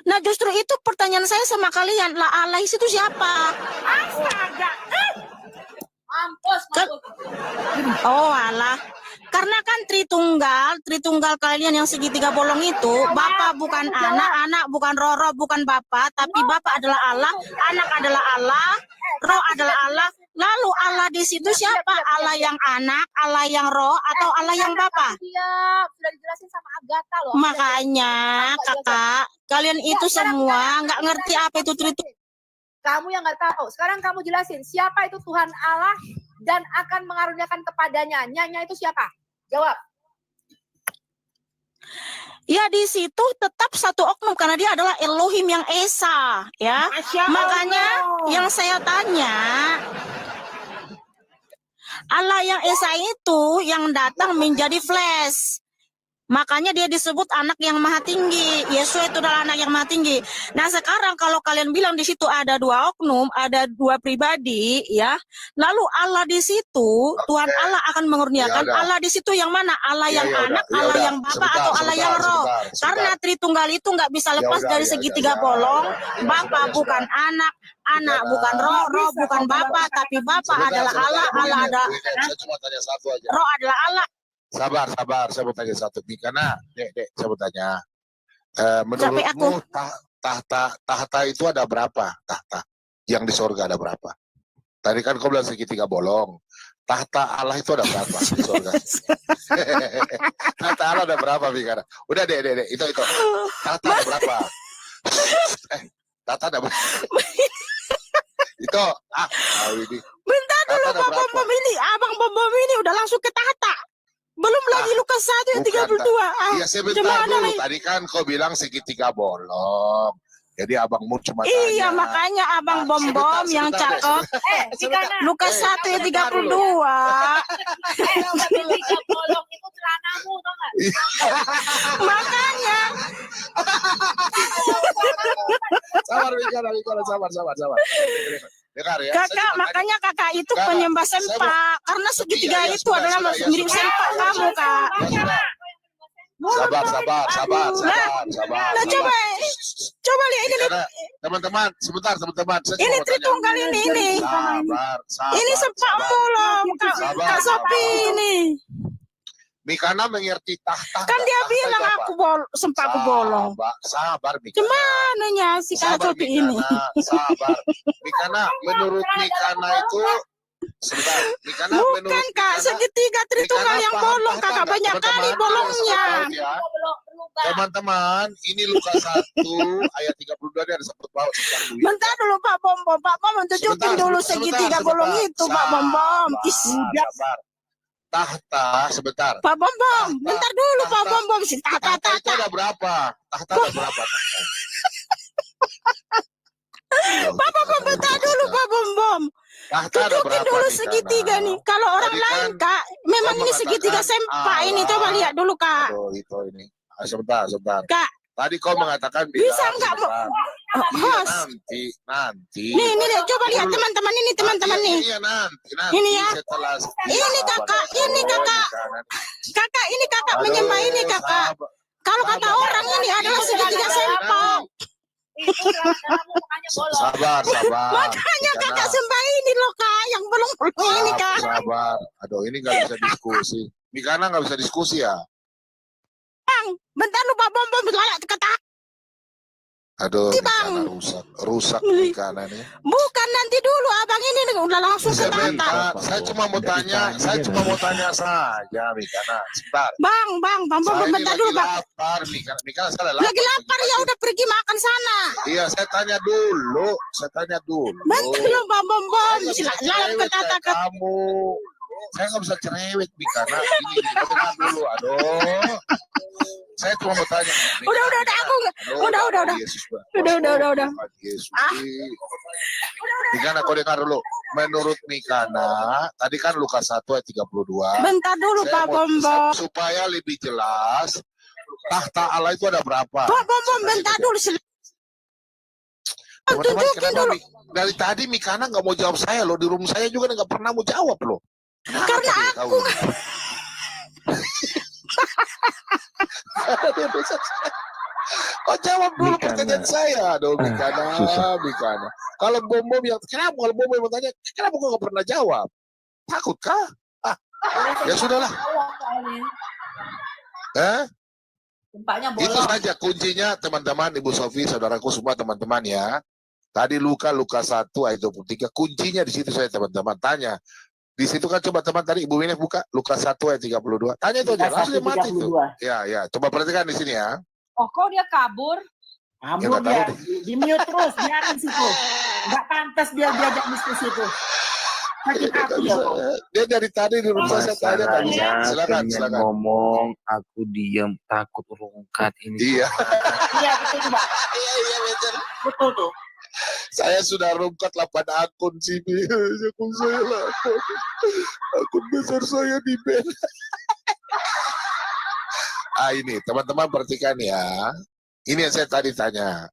Speaker 6: Nah, justru itu pertanyaan saya sama kalian. Lah, Allah itu siapa?
Speaker 3: Astaga.
Speaker 4: Mampus, mampus.
Speaker 6: Oh, Allah. Karena kan Tritunggal kalian yang segitiga bolong itu, Bapa bukan anak, anak bukan Roh bukan Bapa, tapi Bapa adalah Allah, anak adalah Allah, Roh adalah Allah. Lalu Allah di situ siapa? Allah yang anak, Allah yang Roh, atau Allah yang Bapa?
Speaker 4: Dia sudah dijelasin sama Agatha loh.
Speaker 6: Makanya, kakak, kalian itu semua nggak ngerti apa itu Tritunggal.
Speaker 4: Kamu yang nggak tahu. Sekarang kamu jelasin siapa itu Tuhan Allah dan akan mengaruniakan kepadanya. Nyanya itu siapa? Jawab.
Speaker 6: Ya di situ tetap satu oknum karena dia adalah Elohim yang Esa, ya.
Speaker 3: Masya
Speaker 6: Makanya
Speaker 3: Allah.
Speaker 6: yang saya tanya, Allah yang Esa itu yang datang menjadi flesh. Makanya dia disebut anak yang maha tinggi. Yesus itu adalah anak yang maha tinggi. Nah sekarang kalau kalian bilang di situ ada dua oknum, ada dua pribadi, ya. Lalu Allah di situ, Tuhan Allah akan mengurniakan.
Speaker 5: Ya udah.
Speaker 6: Allah di situ yang mana? Allah
Speaker 5: Ya,
Speaker 6: yang
Speaker 5: ya udah,
Speaker 6: anak,
Speaker 5: ya
Speaker 6: Allah
Speaker 5: udah.
Speaker 6: yang Bapa,
Speaker 5: Sebentar,
Speaker 6: atau Allah yang
Speaker 5: sebentar,
Speaker 6: Roh.
Speaker 5: sebentar.
Speaker 6: Karena Tritunggal itu nggak bisa lepas
Speaker 5: udah,
Speaker 6: dari
Speaker 5: ya,
Speaker 6: segitiga
Speaker 5: ya,
Speaker 6: bolong.
Speaker 5: ya,
Speaker 6: Bapa
Speaker 5: ya,
Speaker 6: bukan anak, anak
Speaker 5: Sebentar.
Speaker 6: bukan Roh, Roh
Speaker 3: Bisa
Speaker 6: bukan
Speaker 3: kau
Speaker 6: Bapa,
Speaker 3: bilang
Speaker 6: tapi Bapa
Speaker 5: Sebentar,
Speaker 6: adalah
Speaker 5: sebentar.
Speaker 6: Allah, Allah
Speaker 5: Begini,
Speaker 6: ada
Speaker 5: begini. Saya cuma tanya satu aja.
Speaker 6: Roh adalah Allah.
Speaker 5: Sabar, saya mau tanya satu. Mikana, dek, saya mau tanya.
Speaker 6: Sampai aku.
Speaker 5: Menurutmu tahta itu ada berapa? Tahta yang di sorga ada berapa? Tadi kan kau bilang segitiga bolong. Tahta Allah itu ada berapa di sorga? Tahta Allah ada berapa, Mikana? Udah, dek, itu. Tahta ada berapa? Tahta ada berapa? Itu, ini.
Speaker 6: Bentar dulu
Speaker 5: Tahta ada
Speaker 6: Pak
Speaker 5: berapa?
Speaker 6: Bom ini, Abang Bom ini udah langsung ke tahta. Belum lagi Lukas 1 ayat
Speaker 5: bukan,
Speaker 6: 32.
Speaker 5: Iya sebentar
Speaker 6: gimana
Speaker 5: dulu.
Speaker 6: nih?
Speaker 5: Tadi kan kau bilang segitiga bolong. Jadi abangmu cuma
Speaker 6: Iya,
Speaker 5: tanya.
Speaker 6: makanya Abang
Speaker 5: Ah,
Speaker 6: Bom
Speaker 5: sebentar,
Speaker 6: yang
Speaker 5: sebentar,
Speaker 6: cakep.
Speaker 5: Sebentar.
Speaker 6: Lukas 1 ayat 32.
Speaker 4: Tiga bolong itu celanamu, tau nggak?
Speaker 6: Makanya
Speaker 5: Sabar, Mikana, sabar. Dengar ya. saya
Speaker 6: kakak,
Speaker 5: cuma tanya.
Speaker 6: makanya kakak itu
Speaker 5: Enggak,
Speaker 6: penyembah
Speaker 5: saya
Speaker 6: sempak. Karena segitiga
Speaker 5: Iya,
Speaker 6: itu
Speaker 5: sudah,
Speaker 6: adalah
Speaker 5: sudah,
Speaker 6: mirip
Speaker 5: sudah.
Speaker 6: sempak kamu, Kak.
Speaker 5: Sabar.
Speaker 6: Nah, coba lihat ini.
Speaker 5: Mikana, teman-teman, sebentar. Saya cuma
Speaker 6: Ini
Speaker 5: mau
Speaker 6: Tritunggal
Speaker 5: tanya.
Speaker 6: ini.
Speaker 5: Sabar.
Speaker 6: Ini sempakmu loh, Kak
Speaker 5: Sabar.
Speaker 6: Sopi ini.
Speaker 5: Mikana mengerti tahta.
Speaker 6: Kan dia
Speaker 5: Tahta
Speaker 6: bilang
Speaker 5: itu apa?
Speaker 6: aku sempakku bolong.
Speaker 5: Sabar, Mikana.
Speaker 6: Cumananya si Kak
Speaker 5: Sabar,
Speaker 6: Sopi ini.
Speaker 5: Sabar. Mikana, menurut Mikana itu sebentar. Mikana
Speaker 6: Bukan
Speaker 5: menurut
Speaker 6: Kak,
Speaker 5: Mikana,
Speaker 6: segitiga Tritunggal
Speaker 5: Mikana
Speaker 6: yang
Speaker 5: paham
Speaker 6: bolong,
Speaker 5: tahta
Speaker 6: Kakak
Speaker 5: nggak?
Speaker 6: banyak kali
Speaker 5: Teman-teman,
Speaker 6: bolongnya.
Speaker 5: ya. Teman-teman, ini Lukas 1 ayat 32 dia ada sebut baut sebentar dulu.
Speaker 6: Bentar dulu Pak Bom, Pak Bom tunjukin
Speaker 5: Sebentar,
Speaker 6: dulu
Speaker 5: sebentar,
Speaker 6: segitiga
Speaker 5: sebentar.
Speaker 6: bolong itu Pak Bom.
Speaker 5: Sabar. Tahta, sebentar.
Speaker 6: Pak Bom, bentar dulu Pak Bom, si
Speaker 5: Tahta itu
Speaker 6: tata.
Speaker 5: ada berapa? Tahta ada berapa?
Speaker 6: Pak Bom, bentar dulu Pak Bom.
Speaker 5: Tahta ada
Speaker 6: Tunjukin
Speaker 5: berapa?
Speaker 6: dulu
Speaker 5: Mikana?
Speaker 6: segitiga nih. Kalau orang
Speaker 5: Tadi
Speaker 6: lain
Speaker 5: kan
Speaker 6: Kak, memang
Speaker 5: kamu
Speaker 6: ini segitiga
Speaker 5: mengatakan
Speaker 6: sempak ini.
Speaker 5: Allah.
Speaker 6: Coba lihat dulu Kak.
Speaker 5: Aduh, itu ini. Sebentar.
Speaker 6: Kak,
Speaker 5: Tadi kau mengatakan
Speaker 6: bisa
Speaker 5: bilang,
Speaker 6: nggak
Speaker 5: sebentar. Iya,
Speaker 6: host?
Speaker 5: nanti.
Speaker 6: Nih, deh, coba lihat
Speaker 5: Dulu.
Speaker 6: teman-teman ini, teman-teman
Speaker 5: Iya,
Speaker 6: nih.
Speaker 5: iya, nanti.
Speaker 6: Ini ya.
Speaker 5: Setelah
Speaker 6: Ini kakak, ini kakak. Kakak, ini kakak
Speaker 5: Aduh,
Speaker 6: menyembah ini kakak.
Speaker 5: sabar.
Speaker 6: Kalau kata
Speaker 5: Sabar.
Speaker 6: orang ini adalah
Speaker 5: Iya,
Speaker 6: segitiga
Speaker 5: iya,
Speaker 6: sempak.
Speaker 4: Itu celanamu makanya bolong.
Speaker 5: Sabar.
Speaker 6: Makanya
Speaker 5: Mikana,
Speaker 6: kakak sembah ini loh Kak, yang belum ini Kak.
Speaker 5: Sabar. Aduh, ini nggak bisa diskusi. Mikana nggak bisa diskusi ya.
Speaker 6: Bentar lu Pak Bom layak kata.
Speaker 5: Aduh,
Speaker 6: Bang.
Speaker 5: Mikana rusak Mikana nih.
Speaker 6: Bukan nanti dulu abang ini udah langsung ke
Speaker 5: Sebentar,
Speaker 6: tata.
Speaker 5: saya cuma mau tanya saja, Mikana. Sebentar.
Speaker 6: Bang, Bom
Speaker 5: Saya ini
Speaker 6: bentar
Speaker 5: lagi
Speaker 6: dulu Bang.
Speaker 5: lapar, Mikana saya
Speaker 6: Lagi lapar ya udah pergi makan sana.
Speaker 5: Iya, saya tanya dulu.
Speaker 6: Bentar dulu Bang Bom.
Speaker 5: Saya nggak bisa
Speaker 6: Layak ke
Speaker 5: cewek
Speaker 6: tata
Speaker 5: kayak
Speaker 6: ke.
Speaker 5: kamu. Saya nggak bisa cerewet nih karena ini kau dengar dulu. Aduh. Saya cuma mau tanya.
Speaker 6: Udah, aku nggak. Udah.
Speaker 5: Yesus,
Speaker 6: Udah.
Speaker 5: Yesus. Mikana, kau dengar dulu. Menurut Mikana, tadi kan Lukas 1 ayat 32.
Speaker 6: Bentar dulu Pak Bombom.
Speaker 5: Supaya lebih jelas, tahta Allah itu ada berapa?
Speaker 6: Pak Bombom, bentar dulu.
Speaker 5: Teman-teman,
Speaker 6: Tunjukin
Speaker 5: kenapa
Speaker 6: dulu.
Speaker 5: dari tadi Mikana nggak mau jawab saya loh. Di room saya juga nggak pernah mau jawab loh. Kenapa
Speaker 6: Karena
Speaker 5: dia
Speaker 6: aku
Speaker 5: tahu? Kau jawab dulu
Speaker 7: Mikana.
Speaker 5: pertanyaan saya. Aduh,
Speaker 7: Susah.
Speaker 5: Mikana. Kalau Bom yang kenapa? Kalau Bom yang bertanya, kenapa kau nggak pernah jawab? Takut kah? Ya sudahlah.
Speaker 4: Gempanya
Speaker 5: Itu
Speaker 4: bolong.
Speaker 5: saja kuncinya, teman-teman, Ibu Sofi, saudaraku semua, teman-teman ya. Tadi Lukas 1 ayat 23, kuncinya di situ saya, teman-teman. Tanya. Di situ kan coba teman tadi Ibu Winef buka Lukas 1 ayat 32. Tanya itu aja, langsung dia mati itu. Ya. Coba perhatikan di sini ya.
Speaker 4: Oh, kok dia kabur?
Speaker 3: Kabur
Speaker 5: nggak tahu
Speaker 3: dia,
Speaker 5: deh.
Speaker 3: di mute terus, biarin situ. Nggak pantas dia diajak diskusi itu. Sakit hati ya.
Speaker 5: Dia dari tadi di rumah saya tanya tadi.
Speaker 8: Masalahnya
Speaker 5: Silakan.
Speaker 8: pengen ngomong, aku diam, takut rungkat ini.
Speaker 5: Iya.
Speaker 3: Iya betul tuh, Pak.
Speaker 5: Iya betul.
Speaker 3: Betul tuh.
Speaker 5: Saya sudah rungkat 8 akun sih. Akun saya 8. Akun besar saya di ban. Ini teman-teman perhatikan ya. Ini yang saya tadi tanya.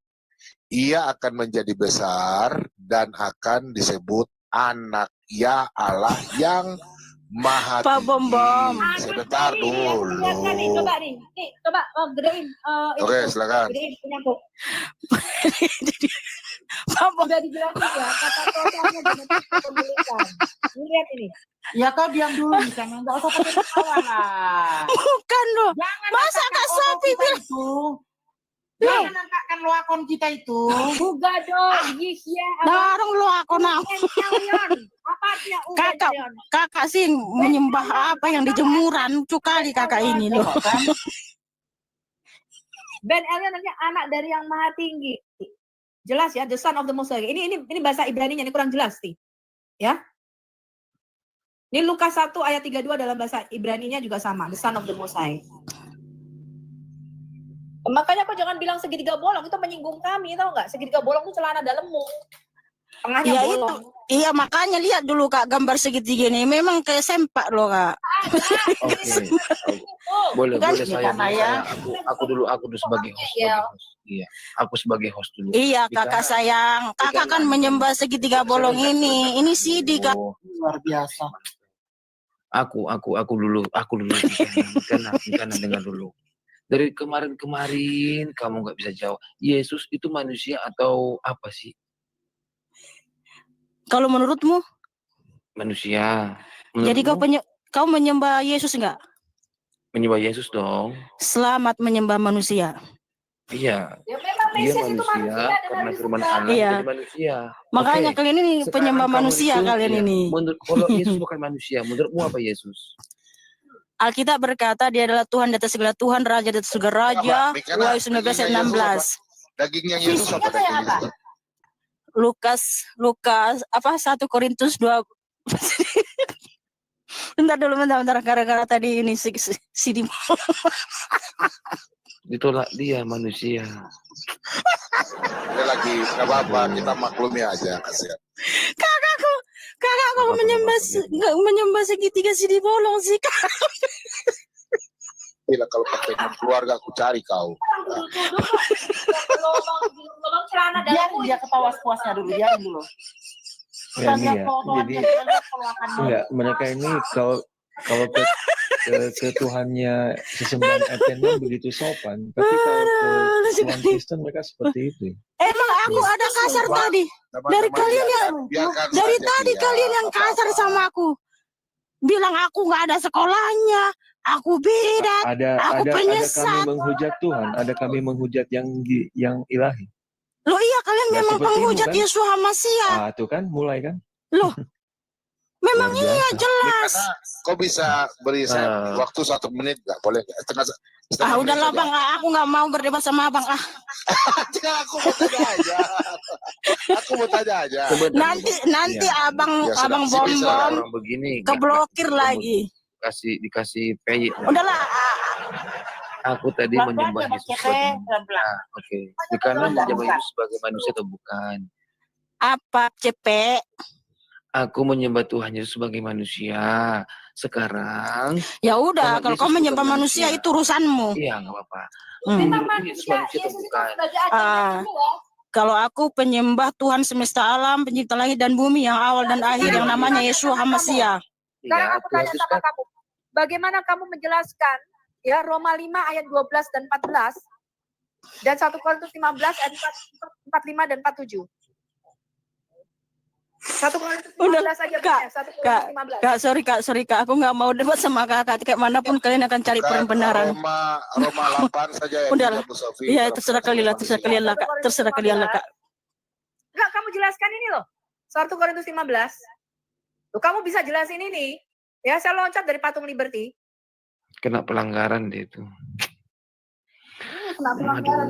Speaker 5: Ia akan menjadi besar dan akan disebut anak ya Allah yang Maha
Speaker 6: Pak
Speaker 5: Tinggi.
Speaker 6: Bombom.
Speaker 5: Sebentar dulu.
Speaker 4: Coba nih. Nih, coba gedein.
Speaker 5: Oke, silakan.
Speaker 4: Gedein punya aku.
Speaker 6: Pak Bombom.
Speaker 4: Udah dijelasin ya, kata kotanya genetik kepemilikan. Lihat ini.
Speaker 3: Ya kau diam dulu di sana, nggak usah pakai ketawa lah.
Speaker 6: Bukan loh.
Speaker 3: Jangan
Speaker 6: Masa
Speaker 3: angkatkan
Speaker 6: Kak
Speaker 3: otot
Speaker 6: Sofi
Speaker 3: kita itu. Jangan angkatkan loakon kita itu.
Speaker 4: Buga dong, Yisya.
Speaker 6: Darong lo aku nak.
Speaker 4: Apa artinya
Speaker 6: Kakak, kakak sih menyembah apa yang di jemuran. Cukali kakak ini loh.
Speaker 4: Ben Elion namanya anak dari yang maha tinggi. Jelas ya, the son of the most high. Ini bahasa Ibrani-nya ini kurang jelas nih. Ya. Ini Lukas 1 ayat 32 dalam bahasa Ibrani-nya juga sama, the son of the most high. Makanya kok jangan bilang segitiga bolong, itu menyinggung kami, tahu nggak? Segitiga bolong itu celana dalammu. Tengahnya
Speaker 6: Iya
Speaker 4: bolong.
Speaker 6: itu. Iya makanya lihat dulu Kak gambar segitiga ini. Memang kayak sempak loh Kak.
Speaker 8: Oke. Boleh
Speaker 6: Kan?
Speaker 8: saya.
Speaker 3: Karena ya.
Speaker 8: Aku dulu sebagai host. Iya. Aku sebagai host dulu.
Speaker 6: Iya kakak sayang. Kakak kan menyembah segitiga bolong ini. Ini CD Kak.
Speaker 8: Oh,
Speaker 3: Luar biasa.
Speaker 8: aku dulu Mikana dengar dulu. Dari kemarin kamu nggak bisa jawab. Yesus itu manusia atau apa sih?
Speaker 6: Kalau menurutmu?
Speaker 8: Manusia.
Speaker 6: Jadi kau menyembah Yesus enggak?
Speaker 8: menyembah Yesus dong.
Speaker 6: Selamat menyembah manusia.
Speaker 8: Iya.
Speaker 4: Ya memang
Speaker 8: Dia
Speaker 4: Mesias itu
Speaker 8: manusia
Speaker 4: manusia
Speaker 8: karena firman Allah
Speaker 6: Iya.
Speaker 8: jadi manusia.
Speaker 6: Makanya
Speaker 8: Oke.
Speaker 6: kalian ini
Speaker 8: Sekarang
Speaker 6: penyembah
Speaker 8: kamu
Speaker 6: manusia
Speaker 8: itu,
Speaker 6: kalian
Speaker 8: iya,
Speaker 6: ini.
Speaker 8: Kalau Yesus bukan manusia, menurutmu apa Yesus?
Speaker 6: Alkitab berkata dia adalah Tuhan di atas segala Tuhan, Raja di atas segala Raja.
Speaker 5: Mikana,
Speaker 6: Wahyu 19 ayat 16.
Speaker 5: Dagingnya Yesus apa
Speaker 4: Fisiknya kayak
Speaker 5: daging Yesus?
Speaker 6: Lukas apa 1 Korintus 2. bentar gara-gara tadi ini si
Speaker 8: Ditolak dia manusia.
Speaker 5: Dia lagi nggak apa-apa, kita maklumi aja kasihan.
Speaker 6: kakakku menyembah segitiga si bolong sih Kak.
Speaker 5: Bila kalau pakai keluarga aku cari kau.
Speaker 4: Belum celana
Speaker 3: Biar
Speaker 4: dalammu.
Speaker 3: dia ketawa puasnya dulu, biarin dulu.
Speaker 7: Ya,
Speaker 3: Kita
Speaker 7: ini
Speaker 3: lihat
Speaker 7: ya.
Speaker 3: fotoannya,
Speaker 7: Jadi
Speaker 3: kita lihat keluakan dulu.
Speaker 7: enggak, mereka ini kalau ke Tuhannya sesembahan Athena begitu sopan, tapi kalau ke Tuhan Kristen mereka seperti itu.
Speaker 6: Emang aku ada kasar tadi. Dari kalian yang dari tadi kalian yang kasar sama aku. Bilang aku nggak ada sekolahnya, aku beda.
Speaker 7: Ada
Speaker 6: Aku
Speaker 7: kami
Speaker 6: penyesat.
Speaker 7: menghujat Tuhan, ada kami menghujat yang ilahi.
Speaker 6: Loh iya kalian
Speaker 7: Nggak
Speaker 6: memang
Speaker 7: sepertimu,
Speaker 6: penghujat
Speaker 7: kan?
Speaker 6: Yeshua Masia.
Speaker 7: Ah, tuh kan mulai kan?
Speaker 6: Loh. Memang
Speaker 7: Luar
Speaker 6: iya
Speaker 7: biasa.
Speaker 6: jelas.
Speaker 5: kok bisa beri saya waktu 1 menit nggak boleh nggak? Setengah
Speaker 6: Udahlah
Speaker 5: menit
Speaker 6: bang, aku nggak mau berdebat sama abang.
Speaker 5: saja. Aku mau tanya aja. Aku mau tanya aja.
Speaker 6: Nanti abang
Speaker 5: Ya, sudah.
Speaker 6: abang
Speaker 5: Sini,
Speaker 6: Bonbon
Speaker 8: orang begini
Speaker 6: keblokir lagi.
Speaker 8: dikasih pay.
Speaker 6: Udahlah,
Speaker 8: Aku tadi menyembah Yesus sebagai manusia. Oke. Karena menyembah Yesus sebagai manusia atau bukan?
Speaker 6: apa cepet?
Speaker 8: Aku menyembah Tuhan Yesus sebagai manusia. Sekarang
Speaker 6: Ya udah,
Speaker 8: Tuhan
Speaker 6: kalau
Speaker 8: Yesus
Speaker 6: kau menyembah
Speaker 8: bukan
Speaker 6: manusia
Speaker 8: manusia.
Speaker 6: itu urusanmu.
Speaker 8: Iya, nggak apa-apa.
Speaker 4: Memang
Speaker 8: Menurut Yesus manusia atau
Speaker 4: Yesus itu
Speaker 8: bukan?
Speaker 4: sebagai ajalnya semua.
Speaker 6: Kalau aku penyembah Tuhan semesta alam, pencipta langit dan bumi yang awal dan akhir yang namanya Yesus Hamasiah.
Speaker 4: Sekarang
Speaker 8: Iya,
Speaker 4: aku
Speaker 8: Tuhan
Speaker 4: tanya
Speaker 8: Yesus
Speaker 4: sama
Speaker 8: kan
Speaker 4: kamu, bagaimana kamu menjelaskan ya Roma 5 ayat 12 dan 14 dan 1 Korintus 15 ayat 45 dan 47. 1 Korintus 15
Speaker 6: Udah,
Speaker 4: aja
Speaker 6: Kak,
Speaker 4: 1 Korintus 15.
Speaker 6: Sorry kak, aku nggak mau debat sama kakak. Kayak manapun kalian akan cari pembenaran.
Speaker 5: Roma 8 saja ya.
Speaker 6: Udahlah.
Speaker 5: Bu Sofi.
Speaker 6: Iya, terserah kalian lah, kak. Terserah kalian lah, kak.
Speaker 4: Enggak, kamu jelaskan ini loh. 1 Korintus 15. Loh, kamu bisa jelasin ini. Ya, saya loncat dari patung Liberty.
Speaker 8: kena pelanggaran dia itu.
Speaker 4: Kenapa pelanggaran?